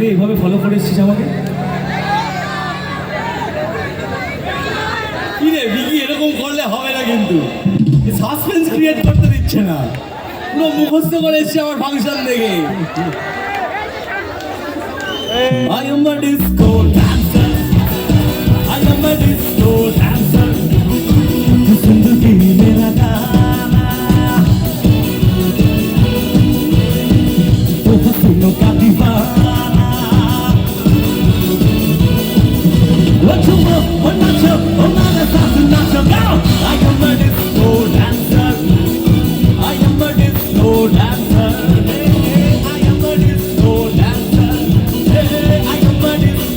Speaker 1: রে এইভাবে ফলো করে এসছিস আমাকে? কি রে বিকি, এরকম করলে হবে না কিন্তু, সাসপেন্স ক্রিয়েট করতে দিচ্ছে না, পুরো মুখস্থ করে এসছে আমার ফাংশন দেখে। I am a disco dancer, I am a disco dancer, जिंदगी मेरा गाना, तो हसीनों का दीवाना। Oh, nacho, oh, nacho, go! I am a disco dancer, I am a disco dancer, hey, I am a disco dancer, hey, I am a disco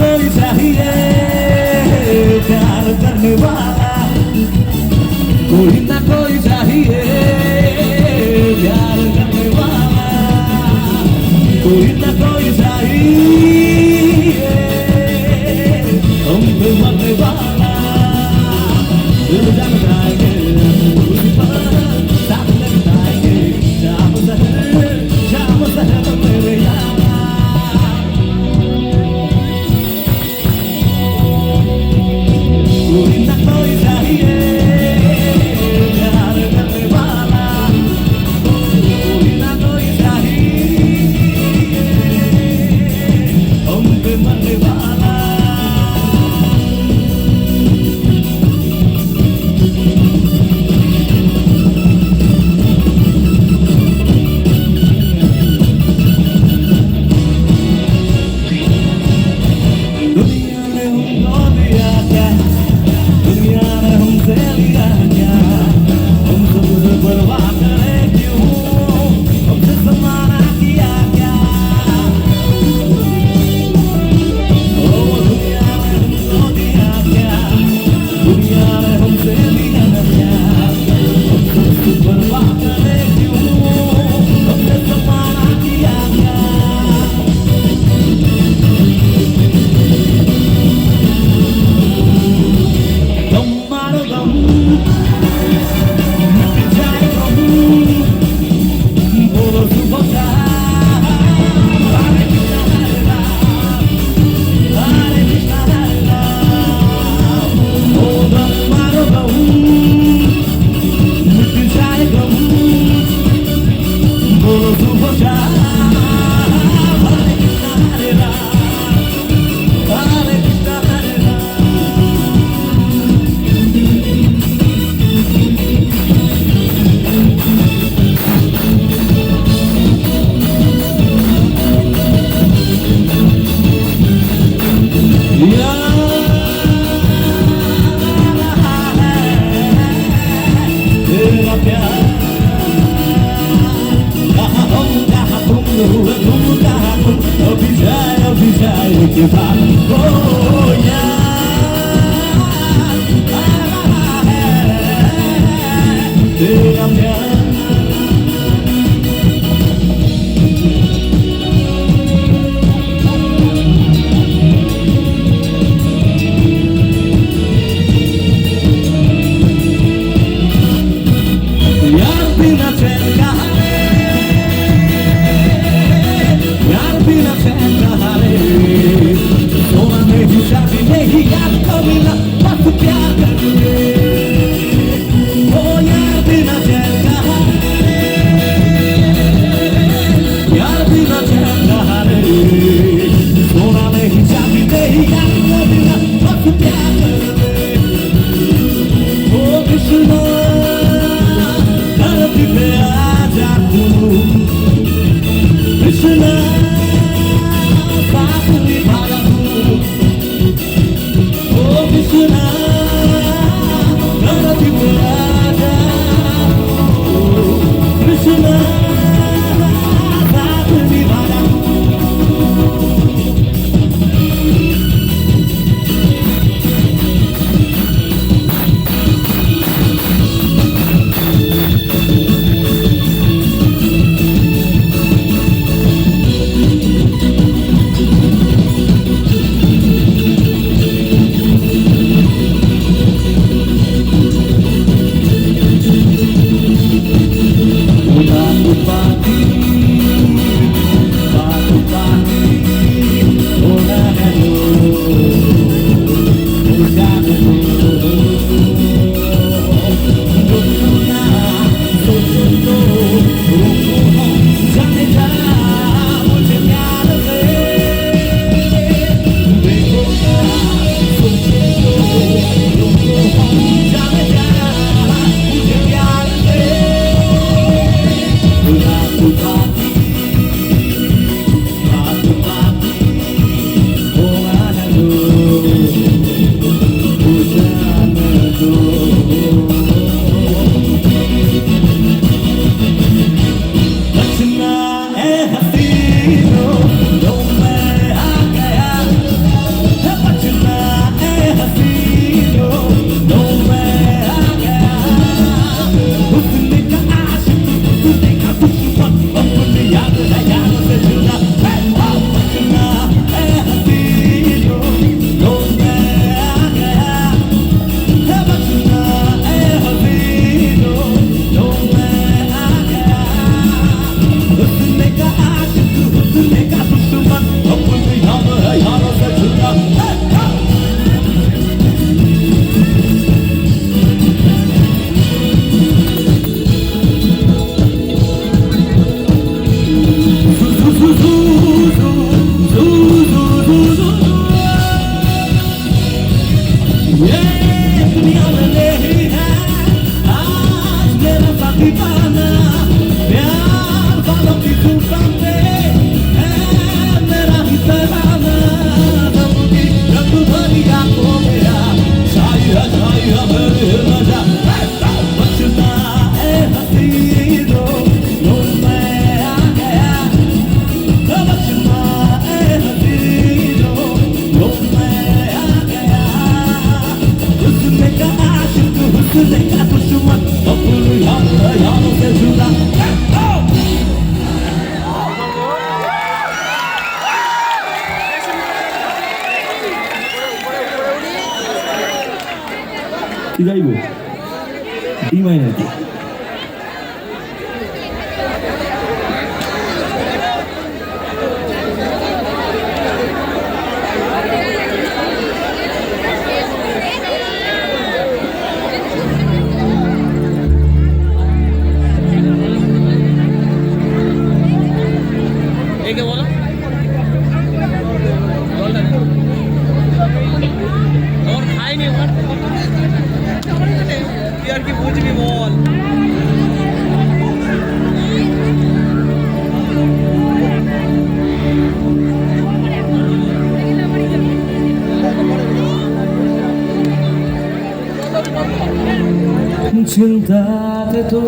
Speaker 1: कोई चाहिए प्यार करने वाला, कोई ना कोई चाहिए प्यार करने वाला, कोई ना कोई चाहिए हम पे मरने वाला। दिल जान जाएंगे उस पर साथ लग जाएंगे, शाम शहर मेरे यार। कोई ना कोई चाहिए प्यार करने वाला, कोई ना कोई चाहिए हम पे मरने वाला। दुनिया ने हमको दिया क्या, दुनिया ने हमसे लिया क्या, हम सबसे बर्बाद करे क्यों, हमसे समाना किया क्या। ओ दुनिया ने हमको दिया क्या, दुनिया ने हमसे लिया क्या, हम सबसे बर्बाद करे क्यों, हमसे समाना किया क्या। गम मारो गम मिट जाए गम, बोलो सुबह का हरे कृष्णा हरे राम, हरे कृष्णा हरे राम। ओ गम मारो गम मिट जाए गम, बोलो सुबह का हरे कृष्णा हरे राम, हरे कृष्णा हरे राम। तेरा प्यार कहाँ हम कहाँ तुम, तुम कहाँ तुम, अभी जाए के बाद ओ यार आ रहा है तेरा प्यार। यार बिना चैन कहाँ रे, यार बिना चैन कहाँ रे, सोना কি গাইবো? ডি মাইনর কি? চিন্তাতে তো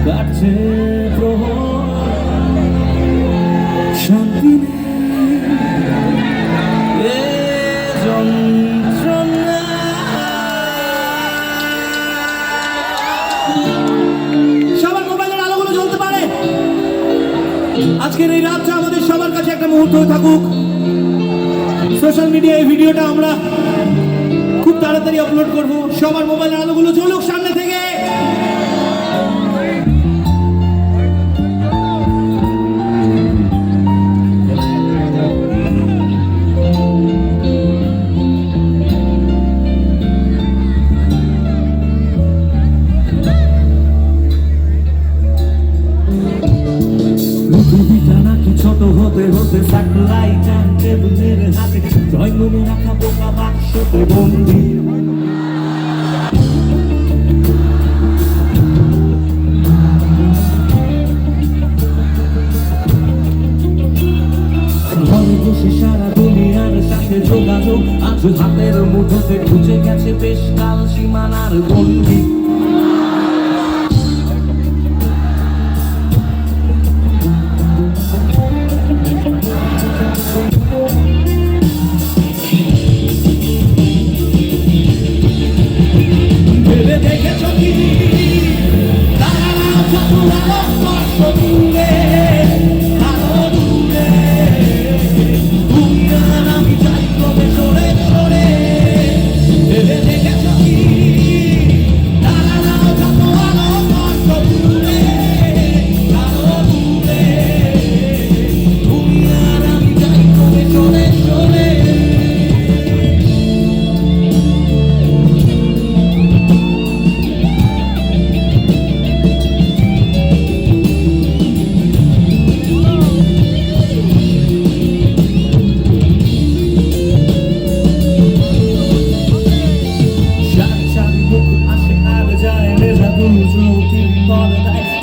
Speaker 1: কাটছে প্রহর, শান্তি নেই এ যন্ত্রণা। সবার মোবাইলের আলোগুলো জ্বলতে পারে। আজকের এই রাতটা আমাদের সবার কাছে একটা মুহূর্ত হয়ে থাকুক। সোশ্যাল মিডিয়ায় এই ভিডিওটা আমরা খুব তাড়াতাড়ি আপলোড করব। সবার মোবাইলের আলোগুলো জ্বলুক সামনে থেকে। পৃথিবীটা নাকি ছোট হতে হতে স্যাটেলাইট আর টেবিলের হাতে ড্রয়িং রুমে রাখা বোকা বাক্সতে বন্দি। ঘরে বসে সারা দুনিয়ার সাথে যোগাযোগ আজ হাতের মুঠোতে খুঁজে গেছে বেশ কাল সীমানার বন্দি।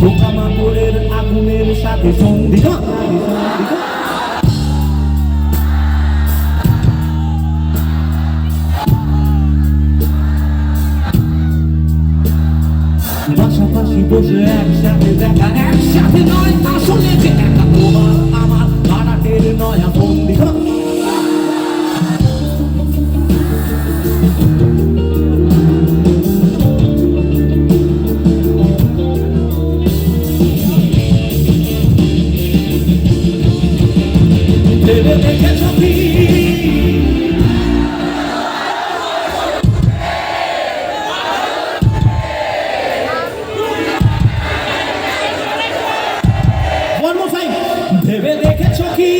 Speaker 1: পোকামাকড়ের আগুনের সাথে সন্ধি। পাশাপাশি বসে একসাথে দেখা, একসাথে নয় আসলে যে একা তোমার আমার ভাড়াটের নয়া বন্দি। ভেবে দেখেছো কি ভেবে দেখেছো কি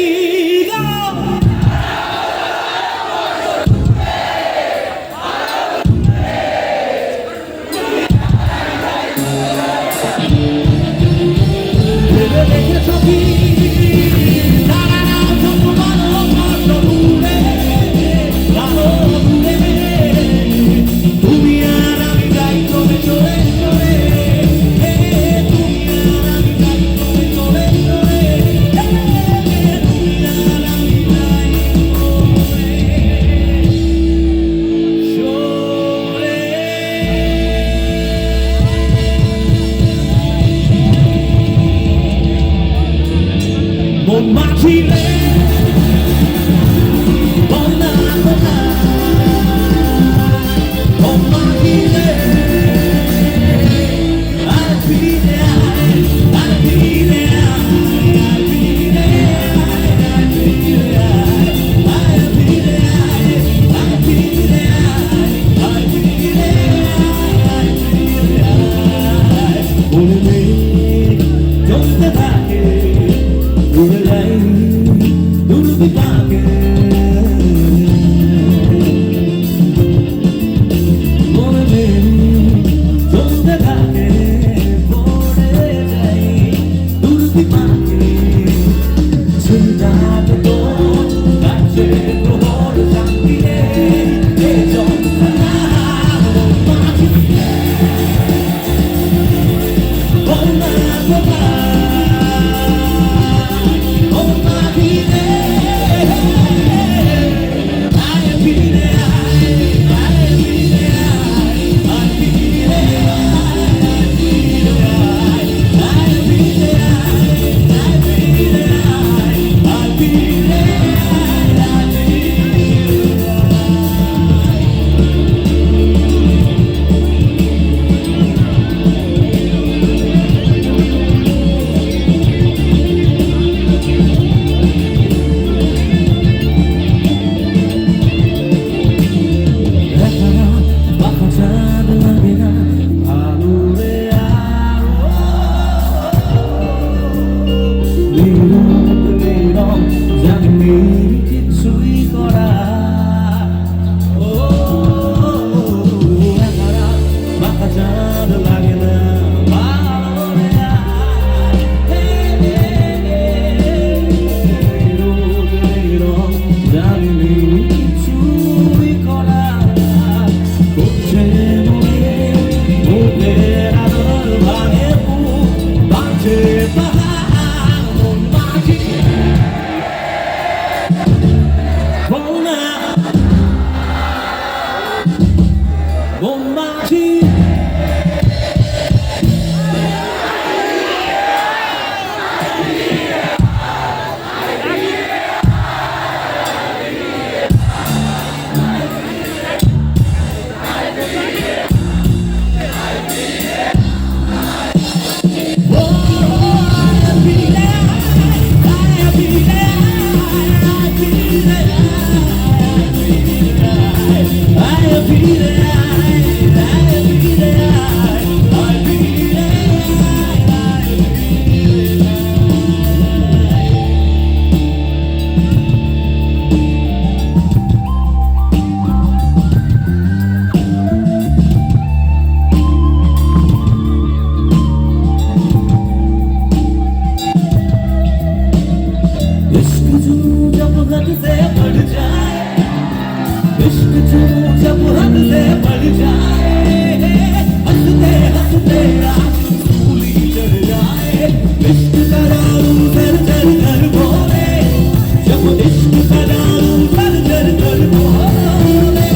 Speaker 1: তুমি আর আমি যাই তবে চলে চলে, তুমি আর আমি যাই তবে চলে চলে। Mon maquille, bon avocat, mon maquille, I'll be there, I'll be there, I'll be there, I'll be there. কিছুই করা ও একারা বাঁকা চাঁদ লাগে না ভালো রে আয়। হে, হে, হে, রোদের রং জানি কিছুই করা করছে মনে মুখের আদর ভাঙে বুক বাঁচে পাহাড় মন মাঝি বলনা মন মাঝি इश्क जो जब हद से बढ़ जाए इश्क जो जब हद से बढ़ जाए हंसते हंसते आंसू सूली चढ़ जाए इश्क का दारू कर कर कर बोले जब इश्क का दारू कर कर कर बोले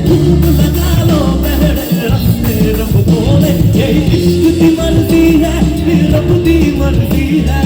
Speaker 1: धूप लगा लो बहरे रस्ते रब बोले ये इश्क की मर्जी है फिर रब की मर्जी है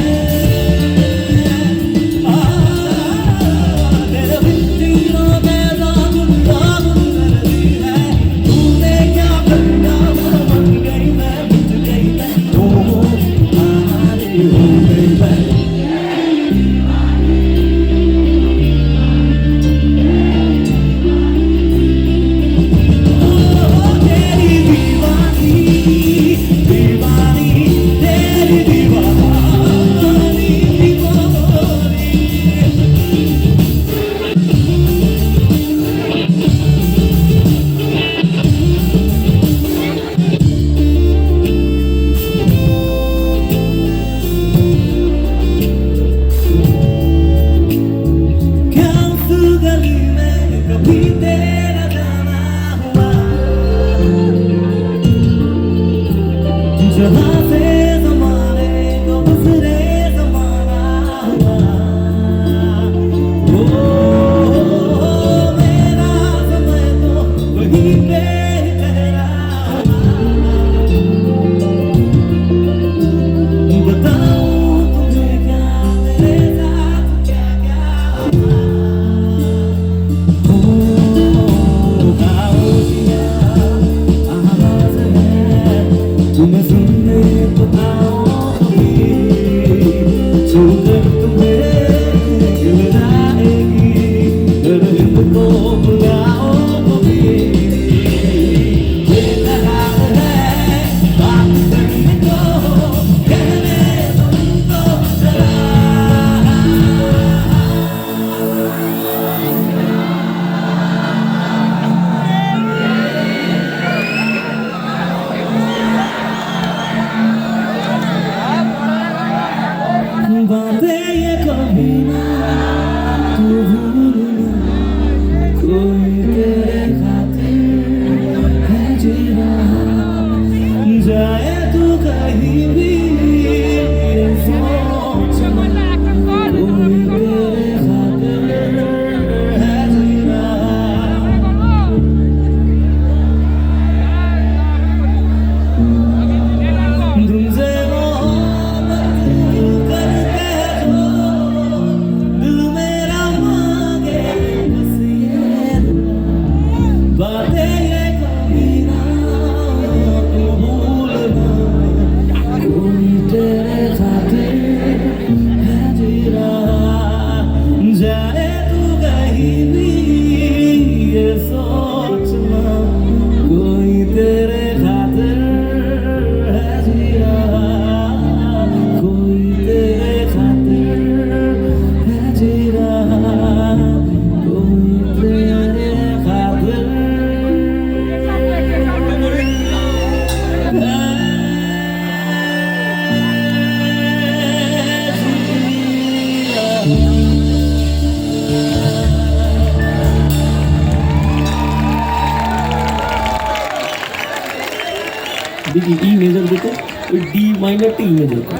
Speaker 1: দেখি ই মেজর দিতে ওই ডি মাইনরটা ই মেজর কর,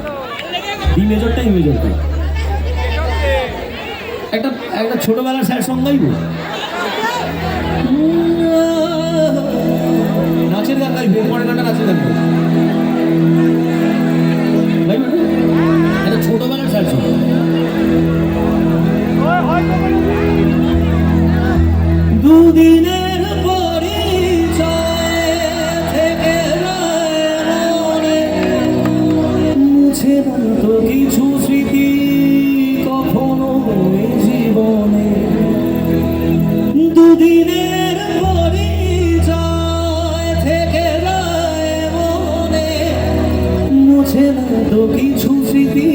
Speaker 1: ডি মেজরটা ই মেজর কর। একটা একটা ছোটবেলার স্যার সঙ্গ গাইব, নাচের গান গাইবে, পরের গানটা নাচের গান গাইবে, গাইবে না? একটা ছোটবেলার স্যার সঙ্গ। দুদিনের পরিচয় থেকে মনে মুছে না তো কিছু স্মৃতি কখনো এ জীবনে। দুদিনের পরিচয় থেকে মনে মুছে না তো কিছু স্মৃতি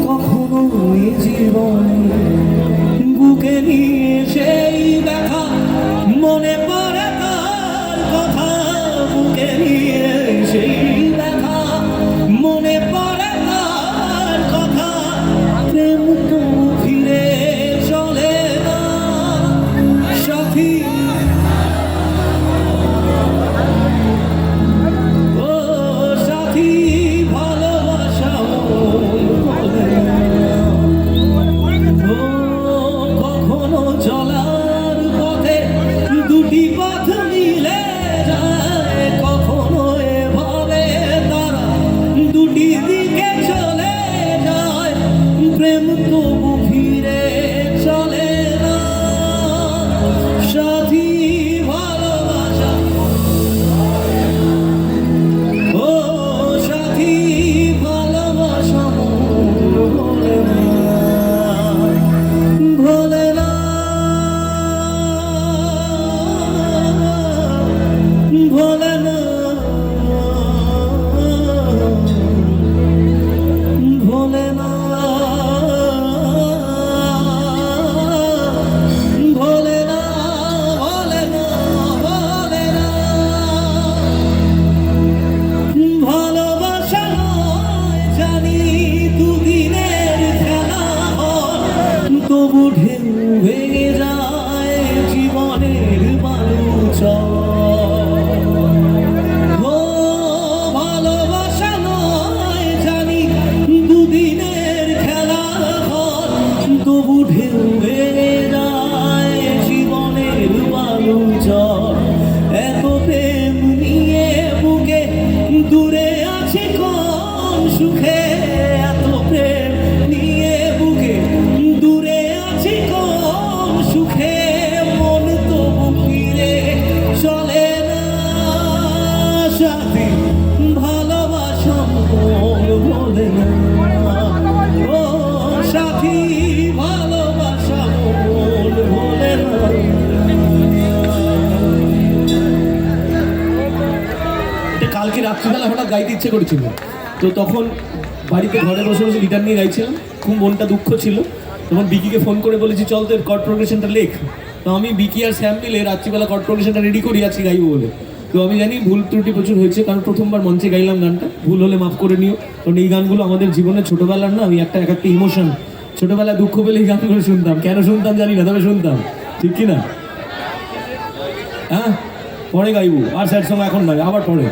Speaker 1: কখনো এ জীবনে। বুকে নিয়ে সেই ব্যথা মনে পড়ে তার কথা, বুকে নিয়ে সেই ব্যথা মনে পড়ে তার কথা। প্রেম তো ফিরে চলে না সাথী, ও সাথী ভালোবাসা বলে না। ও কখনো চলার পথে দুটি পথ মিলে যায়, কখনো এভাবে তারা দুটি দিকে চলে যায়। প্রেম তবু ফিরে চলে না সাথী ভালোবাসা, ও সাথী ভালোবাসা ভোলে না, ভোলে না, ভোলে না, ভোলে না, ভোলে না, ভোলে না, ভোলে না। ভালোবাসা নয় জানি দুদিনের খেলা হয়, তবু ঢেউ ভেঙে যায় জীবনের বালুচর। ও ভালোবাসা নয় জানি দুদিনের খেলা হয়, তবু ঢেউ ভেঙে যায় জীবনের বালুচর। এত প্রেম নিয়ে বুকে দূরে আছি কোন সুখে, এত প্রেম নিয়ে বুকে দূরে আছি কোন সুখে। মন তবু ফিরে চলে না সাথী ভালোবাসা মন ভোলে না, ও সাথী ভালোবাসা মন ভোলে না। এটা কালকে রাত্রিবেলা হঠাৎ গাইতে ইচ্ছে করেছিল, তো তখন বাড়িতে ঘরে বসে বসে গিটার নিয়ে গাইছিলাম, খুব মনটা দুঃখ ছিল। তখন বিকিকে ফোন করে বলেছি চল তোর কর্ড প্রোগ্রেশনটা লেখ। তো আমি বিকি আর শ্যাম মিলে রাত্রিবেলা কর্ড প্রোগ্রেশনটা রেডি করি আজকে গাইবো বলে। তো আমি জানি ভুল ত্রুটি প্রচুর হয়েছে, কারণ প্রথমবার মঞ্চে গাইলাম গানটা, ভুল হলে মাফ করে নিও। কারণ এই গানগুলো আমাদের জীবনে ছোটোবেলার না, আমি এক একটা ইমোশন, ছোটোবেলায় দুঃখ পেলে এই গানগুলো শুনতাম, কেন শুনতাম জানি না, তবে শুনতাম, ঠিক কি না? হ্যাঁ, পরে গাইবো, আর স্যার সঙ্গে এখন নয়, আবার পরে।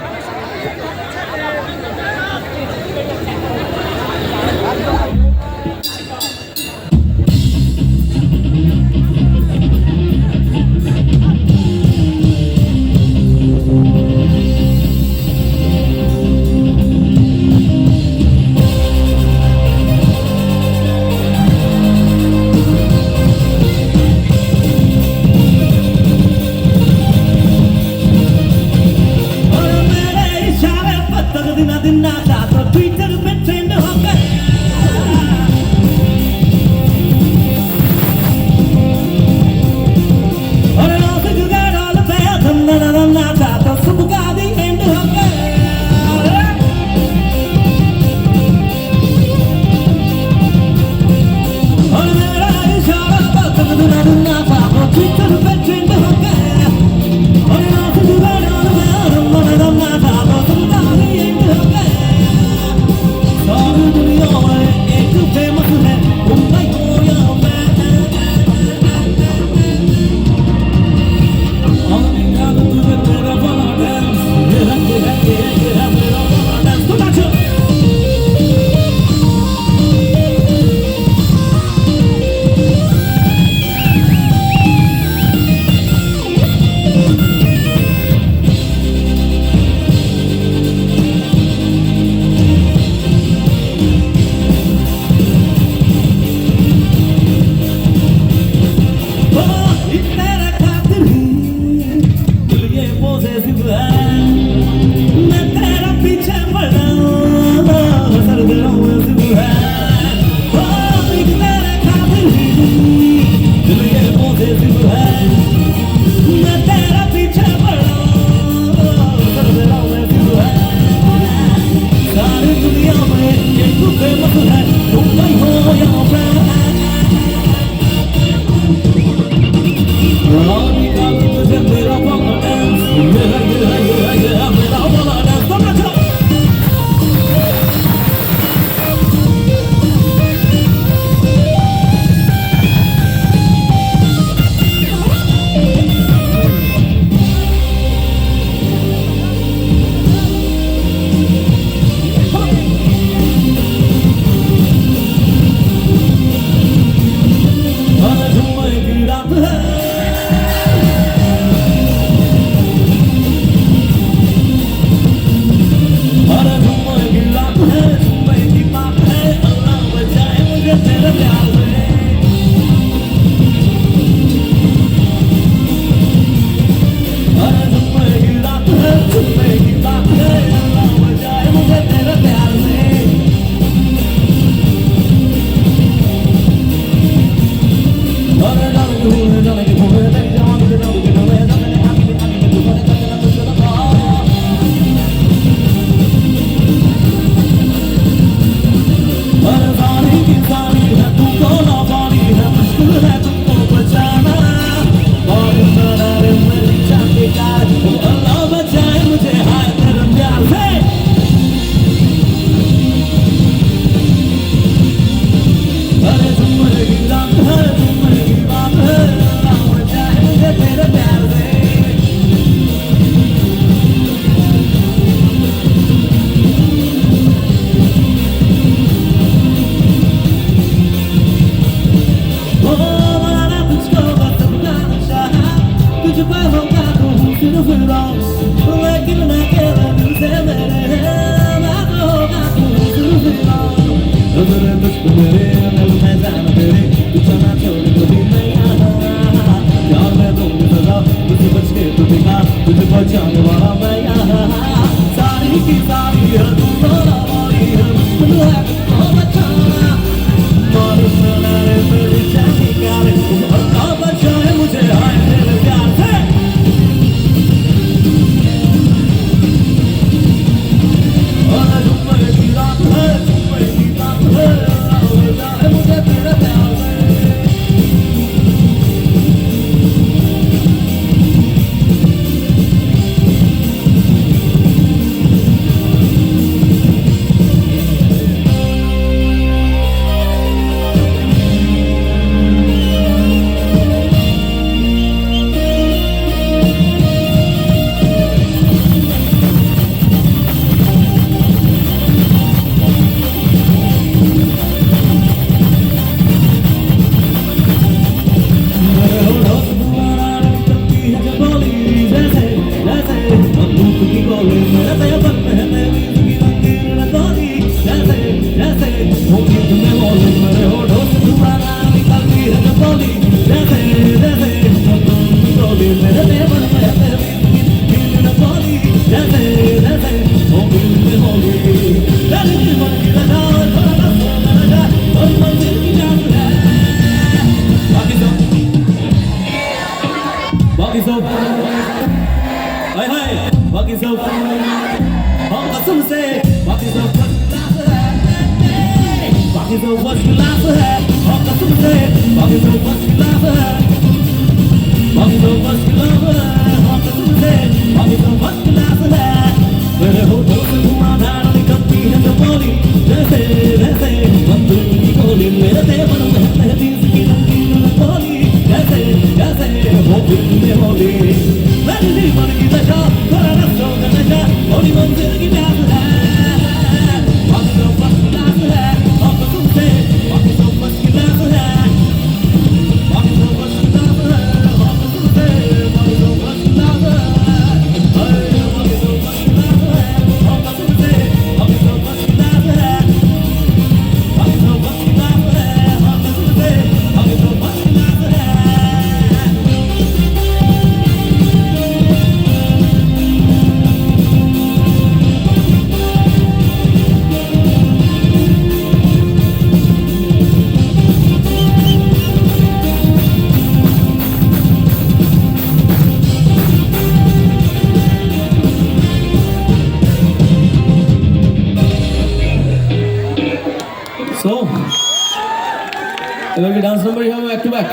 Speaker 1: जुम्मे की रात है अरे जुम्मे की रात है जुम्मे की बात है अल्लाह बचाए मुझे तेरे प्यार से अरे जुम्मे की रात है जुम्मे की बात है अल्लाह बचाए मुझे तेरे प्यार से अरे जाने के भूले तेरी जवान के डोले के डोले जाने के आगे तू बने करना कुछ लगा अरे सारी की सारी है तू तो ना पानी है मुश्किल है तुमको बचाना और रे मेरी जान के कार अल्लाह बचाए मुझे हाय तेरे प्यार से अरे जुम्मे की रात है जुम्मे की बात है अल्लाह बचाए मुझे तेरे प्यार से ओ मना तुझको बस बुलाना चाहा तुझ पर होगा तो हूँ सिर्फ रॉन्ग लेकिन ना केवल दिल से मेरे मैं तो होगा तो हूँ सिर्फ रॉन्ग नजर तुझको मेरे दिल में जान तेरे तू चला छोड़ कभी मैं यहाँ प्यार में दूंगी सजा तुझे बच के तू दिखा तुझे बचाने वाला मैं यहाँ सारी की सारी है तू तो ना वाली है मुश्किल है तुमको बचाना मालूम ना रे मेरी जान की कार अल्लाह बचाए मुझे हाय तेरे प्यार से अरे जुम्मे की रात है जुम्मे की बात है अल्लाह बचाए मुझे तेरे प्यार से बाकी सब हम कसम से बाकी सब फर्स्ट क्लास है बाकी सब फर्स्ट क्लास है हम कसम से बाकी सब फर्स्ट क्लास है बाकी सब फर्स्ट क्लास है हम कसम से बाकी सब फर्स्ट क्लास है मेरे होठों से धुआंधार निकलती है जो बोली जैसे जैसे बंदूक की गोली मेरे तेवर में तहदीस की रंगीन रंगोली जैसे जैसे वो फिल्म होली मेरी जीवन की दशा थोड़ा रस्तों का नशा थोड़ी मंजिल की प्यास है बाकी सब फर्स्ट क्लास है हम कसम से बाकी सब फर्स्ट क्लास है बाकी सब फर्स्ट क्लास है हम कसम से बाकी सब फर्स्ट क्लास है बाकी सब फर्स्ट क्लास है हम कसम से बाकी सब फर्स्ट क्लास है बाकी सब फर्स्ट क्लास है हम कसम से बाकी सब फर्स्ट क्लास है So, এবার কি ডান্স নাম্বারই হবে ব্যাক টু ব্যাক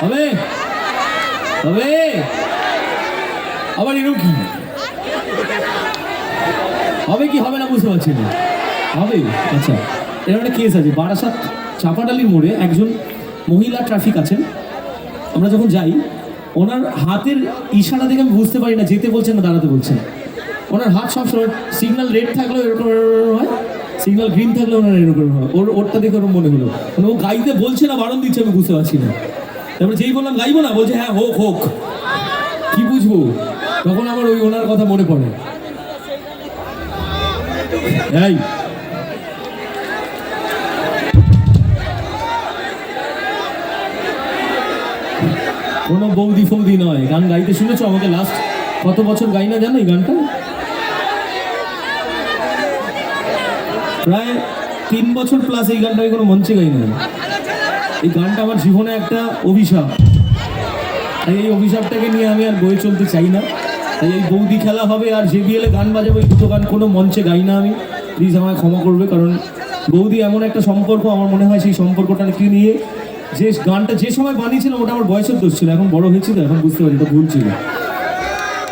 Speaker 1: হবে হবে আবার এরকম কি হবে কি হবে না বুঝতে পারছি না হবে আচ্ছা এর একটা কেস আছে বারাসাত চাপাডালির মোড়ে একজন মহিলা ট্রাফিক আছেন আমরা যখন যাই ওনার হাতের ইশারা দেখে আমি বুঝতে পারি না যেতে বলছেন না দাঁড়াতে বলছেন ওনার হাত সব সময় সিগন্যাল রেড থাকলেও এরকম হয় সিগন্যাল গ্রিন থাকলে ওনার এরকম হয়, ওরটা দেখে ওরকম মনে হলো, মানে ও গাইতে বলছে না বারণ দিচ্ছে, আমি বুঝতে পারছি না। তারপরে যেই বললাম গাইবো না, বলছে হ্যাঁ হোক হোক, কি বুঝবো, তখন আমার ওই ওনার কথা মনে পড়ে। এই কোনো বৌদি ফৌদি নয়, গান গাইতে শুনেছো আমাকে লাস্ট কত বছর গাই না জানো এই গানটা? প্রায় 3 বছর প্লাস এই গানটা আমি কোনো মঞ্চে গাই না। এই গানটা আমার জীবনে একটা অভিশাপ, তাই এই অভিশাপটাকে নিয়ে আমি আর বয়ে চলতে চাই না। তাই এই বৌদি খেলা হবে আর JBL গান বাজাবো, এই দুটো গান কোনো মঞ্চে গাই না আমি, প্লিজ আমায় ক্ষমা করবে। কারণ বৌদি এমন একটা সম্পর্ক, আমার মনে হয় সেই সম্পর্কটাকে নিয়ে যে গানটা যে সময় বানিয়েছিলাম ওটা আমার বয়সের দোষ ছিল, এখন বড় হয়েছিল, এখন বুঝতে পারি এটা ভুল ছিল,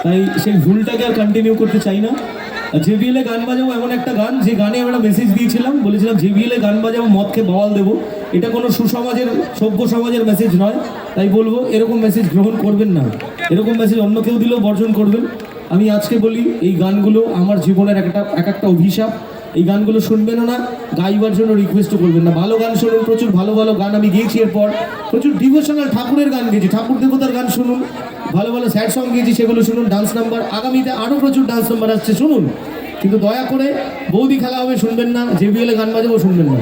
Speaker 1: তাই সেই ভুলটাকে আর কন্টিনিউ করতে চাই না। আর JBL গান বাজাবো এমন একটা গান, যে গানে আমরা মেসেজ দিয়েছিলাম, বলেছিলাম JBL গান বাজাবো মদকে বাওয়াল দেবো, এটা কোনো সুসমাজের সভ্য সমাজের মেসেজ নয়। তাই বলবো এরকম মেসেজ গ্রহণ করবেন না, এরকম মেসেজ অন্য কেউ দিলেও বর্জন করবেন। আমি আজকে বলি এই গানগুলো আমার জীবনের এক একটা অভিশাপ, এই গানগুলো শুনবেনও না, গাইবার জন্য রিকোয়েস্টও করবেন না। ভালো গান শুনুন, প্রচুর ভালো ভালো গান আমি গেয়েছি, এরপর প্রচুর ডিভোশনাল ঠাকুরের গান গেয়েছি, ঠাকুর দেবতার গান শুনুন, ভালো ভালো স্যাড সং গেয়েছি সেগুলো শুনুন, ডান্স নাম্বার আগামীতে আরও প্রচুর ডান্স নাম্বার আসছে শুনুন, কিন্তু দয়া করে বৌদি খেলা হবে শুনবেন না, JBL গান বাজাবো শুনবেন না।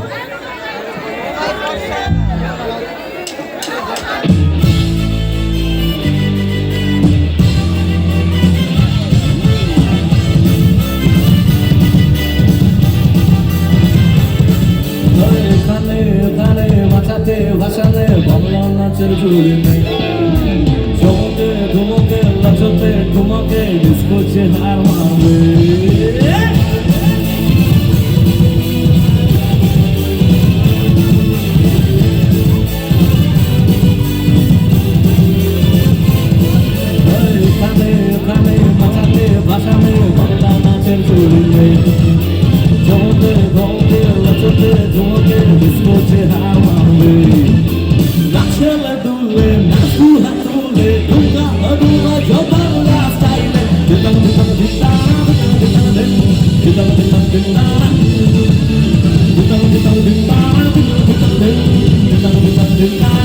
Speaker 1: ভাষাতে ভাষাতে বাংলা নাচের জুড়ে নেই, চমকে ধুমকে নাচতে ধুমকে ডিস্কোছে হার মারবে। খানে খানে মাছাতে ভাষাতে বাংলা নাচের জুড়ে নেই, চমকে ধমকে নাচতে ধুমকে ডিস্কোছে হার মারবে। নাচলে দুলে নাচু হাতুলে দুর্গা অদুমা জবালা স্টাইলে দিতাম দিতাম দিতাম দিতাম দিতাম দিতাম দিতাম দিতাম দিতাম দিতাম দিতাম।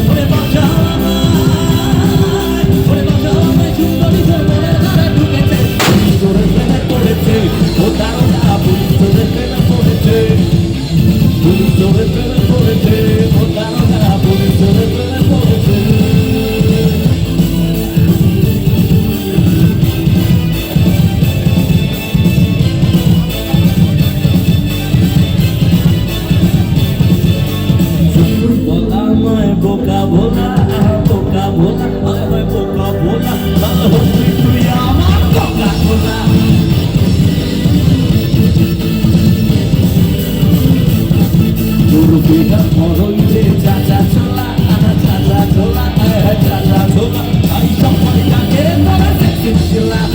Speaker 1: ওরে বাঁচা আমায়, ওরে বাঁচা আমায়, সুন্দরী তোর মনের ঘরে ঢুকেছে, তোরে প্রেমে পড়েছে, ও দারোগা পুলিশ তোরে প্রেমে পড়েছে, পুলিশ তোরে প্রেমে পড়েছে, ও দারোগা পুলিশ তোরে প্রেমে পড়েছে। বোকা ভোলা, বোকা ভোলা, আমায় বোকা ভোলা, তুই আমার বোকা ভোলা। দুর্বিঘা মরই যে চাচা ছোলা, চাচা ছোলা, চাচা ছোলা, এই সময়টাকে তোরা দেখেছিলাম।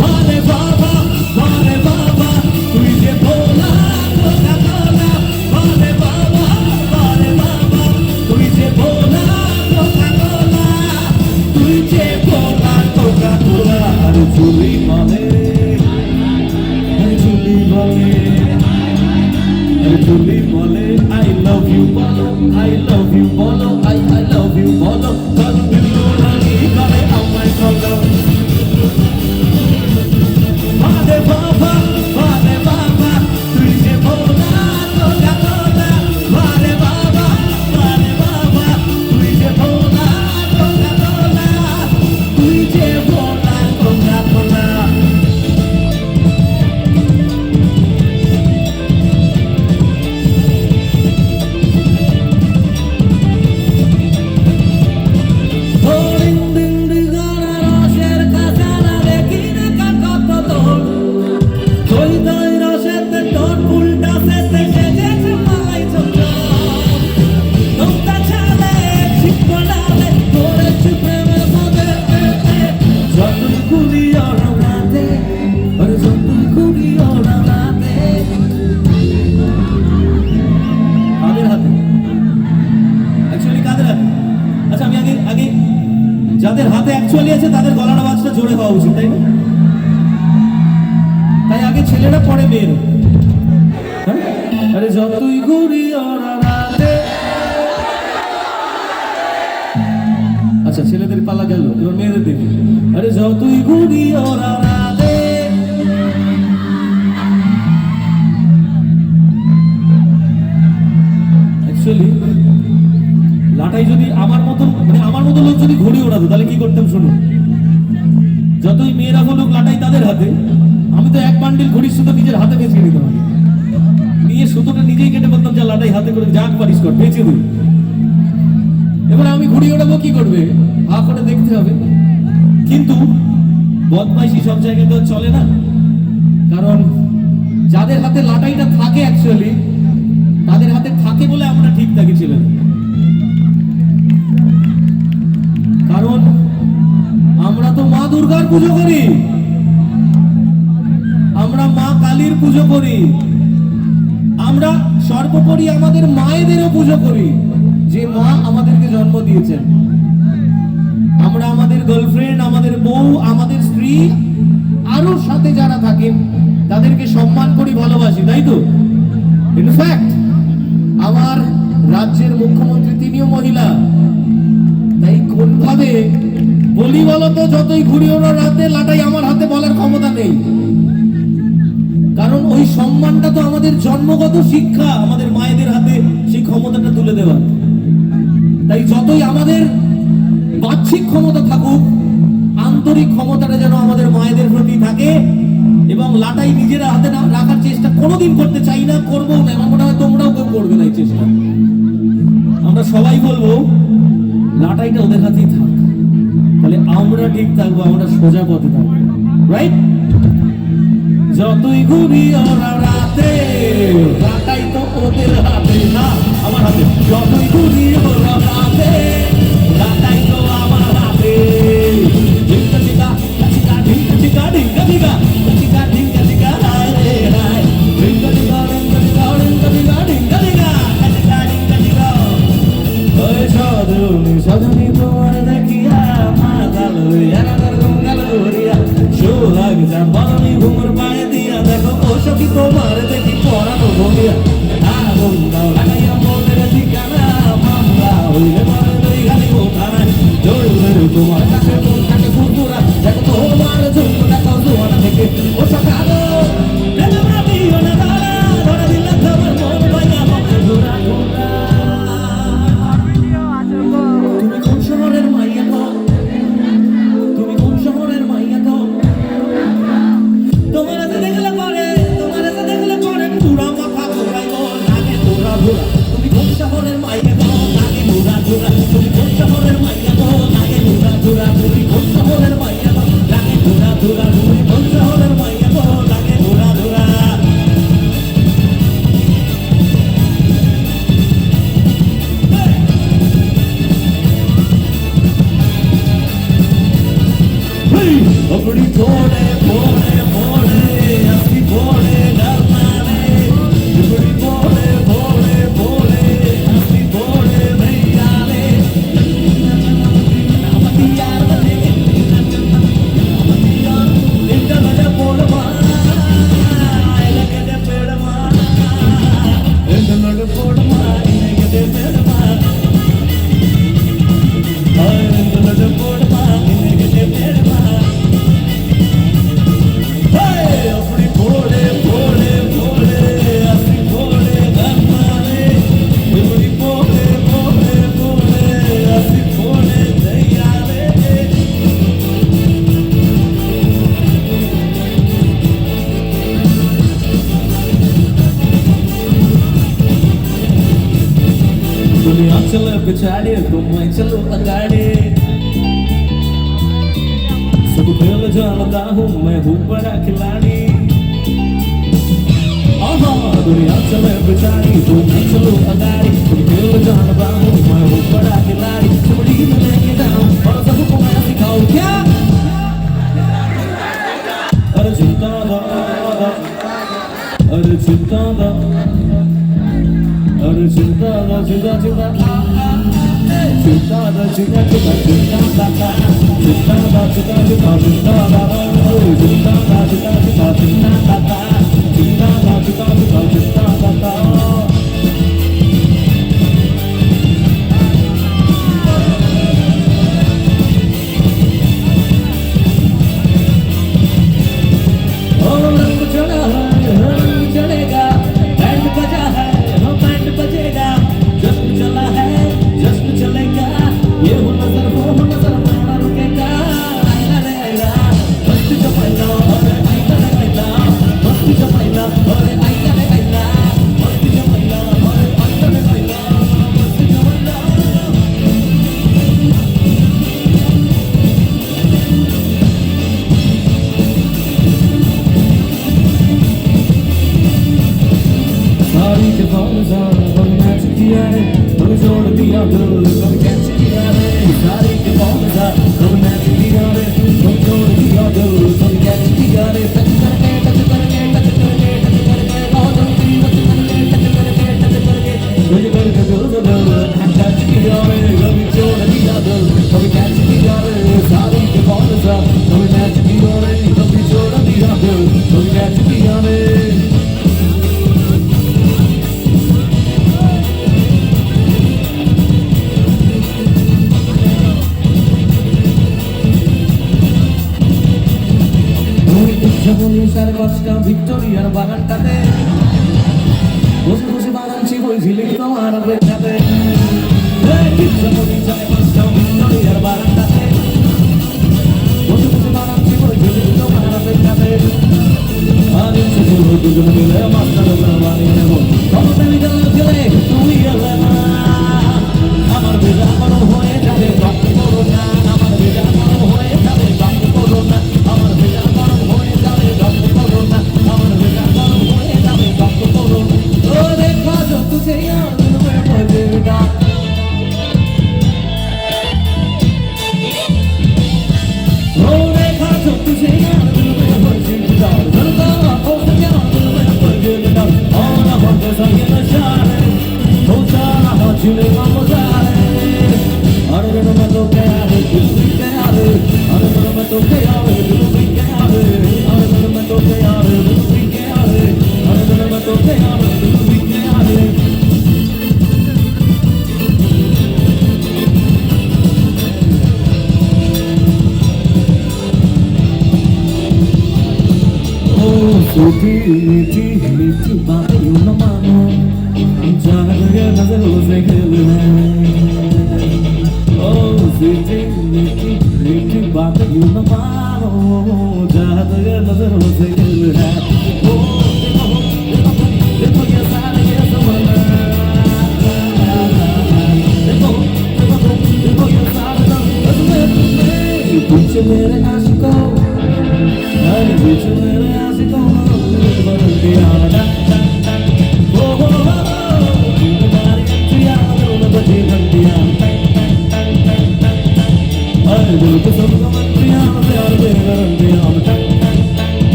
Speaker 1: মানে বাবা, মানে বাবা, তুই যে ভোলা, বোকা ভোলা, মানে বাবা, মানে বাবা, তুই যে ভোলা, বোকা ভোলা, তুই যে ভোলা, বোকা ভোলা। আর চুলি বলে, চুলি বলে, চুলি বলে, I love you বলো, I love you বলো, I love you বলো, দিল্লু রানী করে আমায় বলো। মানে বাবা, মানে বাবা, তুই যে ভোলা, বোকা ভোলা, মানে বাবা, মানে বাবা, তুই যে ভোলা, বোকা ভোলা, তুই যে ভোলা, বোকা ভোলা। যাদের হাতে অ্যাকচুয়ালি আছে তাদের গলার আওয়াজটা জোরে হওয়া উচিত, তাই না? তাই আগে ছেলেরা পরে মেয়েরা। আরে যতই ঘুরি ওরা রাতে। আচ্ছা, ছেলেদের পালা গেল, এবার মেয়েদের দেখি। আরে যতই ঘুরি ওরা রাতে। অ্যাকচুয়ালি লাটাই যদি আমার মতো, মানে আমার মতো লোক যদি ঘুড়ি ওড়াতো তাহলে কি করতাম শুনুন। যতই মেয়েরা হলুক লাটাই তাদের হাতে, আমি তো এক বান্ডিল ঘুড়ির সুতো নিজের হাতে বেঁচে নিতাম, নিয়ে সুতোটা নিজেই কেটে বলতাম যা লাটাই হাতে করে যাক পারিস কর, বেঁচে দিই। এবার আমি ঘুড়ি ওড়াবো, কি করবে? হা করে দেখতে হবে। কিন্তু বদমাইশি সব জায়গায় তো চলে না, কারণ যাদের হাতে লাটাইটা থাকে অ্যাকচুয়ালি তাদের হাতে থাকে বলে আমরা ঠিক থাকি ছিলেন। কারণ আমরা তো মা দুর্গার পুজো করি, আমরা মা কালীর পুজো করি, আমরা সর্বোপরি আমাদের মায়েদেরও পুজো করি, যে মা আমাদেরকে জন্ম দিয়েছেন। আমরা আমাদের গার্লফ্রেন্ড, আমাদের বউ, আমাদের স্ত্রী, আরো সাথে যারা থাকেন তাদেরকে সম্মান করি, ভালোবাসি, তাই তো? ইনফ্যাক্ট আমার রাজ্যের মুখ্যমন্ত্রী তিনিও মহিলা, তাই কোনভাবে বলি বলতো যতই ঘুরি ওরা রাতে লাটাই আমার হাতে বলার ক্ষমতা নেই, কারণ ওই সম্মানটা তো আমাদের জন্মগত শিক্ষা, আমাদের মায়েদের হাতে সেই ক্ষমতাটা তুলে দেওয়া। তাই যতই আমাদের বাহ্যিক ক্ষমতা থাকুক, আন্তরিক ক্ষমতাটা যেন আমাদের মায়েদের প্রতি থাকে, এবং লাটাই নিজেরা হাতে না রাখার চেষ্টা কোনোদিন করতে চাই না, করবো না। আমার মনে হয় তোমরাও কেউ করবে না এই চেষ্টা। আমরা সবাই বলবো লাটাইটা ওদের হাতেই থাক, তাহলে আমরা ঠিক থাকবো, আমরা সোজা পথে থাকবো, রাইট? যতই ঘুরি ওরা রাতে, লাটাই তো ওদের হাতে না আমার হাতে। যতই ঘুরি ওরা রাতে, লাটাই তো আমার হাতে। ঢিঙ্কা চিকা চিকা, ঢিঙ্কা চিকা, ঢিঙ্কা চিকা চিকা, ঢিঙ্কা চিকা, হায় রে হায়। ঢিঙ্কা চিকা, ঢিঙ্কা চিকা, ঢিঙ্কা চিকা, ঢিঙ্কা চিকা চিকা, ঢিঙ্কা চিকা। ওই সজনী সজনী তোমার দেখিয়া মাতাল হইয়া গঙ্গাল হরিয়া, সোহাগ যা বলনি ঘুমর পায়ে দিয়া, দেখো ও সখী তোমার দেখি পড়ানো বলিয়া, আগুন দাও লাগাইয়া বলতে अपनी बोले बोले बोले अपनी बोले डरना रे अपनी बोले बोले बोले अपनी बोले भैया रे यार बने इंटर मजा बोलवा लगे पेड़मा इंटर मजा बोलवा लगे पेड़मा इंटर मजा बोलवा लगे पेड़मा अपनी बोले बोले बोले अपनी बोले धर्मा रे अपनी बोले बोले बोले अपनी बोले दैया रे दुनिया चले पिछाड़ी तुम चलो अगाड़ी सब खेल जानता हूँ मैं हूँ बड़ा खिलाड़ी दुनिया चले पिछाड़ी तुम चलो अगाड़ी सब खेल जानता हूँ मैं हूँ बड़ा खिलाड़ी चमड़ी में लेके जाऊँ और सबको मैं सिखाऊँ क्या अरे चिंता दा अरे चिंता दा अरे चिंता दा चिंता चिंता चिंता दा चिंता चिंता चिंता दा चिंता दा चिंता चिंता चिंता दा चिंता दा चिंता चिंता चिंता दा चिंता दा चिंता चिंता चिंता दा रंग चढ़ा है रंग चढ़ेगा बैंड बजा है बैंड बजेगा जश्न चला है जश्न चलेगा ये हो नजर ना रुकेगा आइला रे आइला मस्ती जमाइला अरे आइला रे आइला मस्ती जमाइला अरे आइला रे आइला मस्ती जमाइला अरे आइला रे आइला मस्ती जमाइला सारी के कौन सा कभी मैच किया है कभी छोड़ दिया दिल कभी कैच किया है सारी के कौन सा कभी मैच किया है कभी छोड़ दिया दिल कभी कैच किया है टच करके टच करके टच करके टच करके बहुत जल्दी टच करके टच करके टच करके दिल करके दिल से दिल टच किया है कभी छोड़ दिया दिल कभी कैच किया है सारी के कौन सा कभी मैच किया है कभी छोड़ दिया दिल कभी कैच किया है সাড়ে পাঁচটা ভিক্টোরিয়ার বাগানটাতে বসে বসে বাগানছি ওই ঝিলিক তোমার বেটাতে সাড়ে পাঁচটা ভিক্টোরিয়ার বাগানটাতে বসে বসে বাগানছি ওই ঝিলিক তোমার বেটাতে আর ইচ্ছে করবো দুজন মিলে মাস্টার বানিয়ে নেবো ক্ষমতামি গেলে তুমি গেলে না আমার বেজা গরম হয়ে যাবে গল্প করো না আমার বেজা গরম হয়ে যাবে গল্প করো না আমার বেজা গরম হয়ে যাবে গল্প করো না আমার বেজা গরম হয়ে যাবে গল্প করো ও দেখা যত তুঝে यार दिल में बजेगा ओ देखा जो तुझे यार दिल में बजेगा दिलदा ओ यार दिल में बजेगा और हम जैसा ये नशा है हो जाना हो झूलेगा मजा है अरे दिल में तो क्या है दिल में क्या है अरे दिल में तो क्या है दिल में क्या है अरे दिल में तो क्या है दिल में क्या है अरे दिल में तो क्या है दिल में क्या है सूखी मीठी मीठी बातें यूं न मानो जाने लगे नजरों से खेलना ओ सूखी मीठी मीठी बातें यूं न मानो जाने लगे नजरों से खेलना ओ देखो ये सारा ये ज़माना देखो ये सारा पीछे मेरे आशिकों अरे पीछे मेरे आशिकों बदल गया ना ओ तुम्हारी अखियाँ में बजी घंटियाँ अरे दिल को सब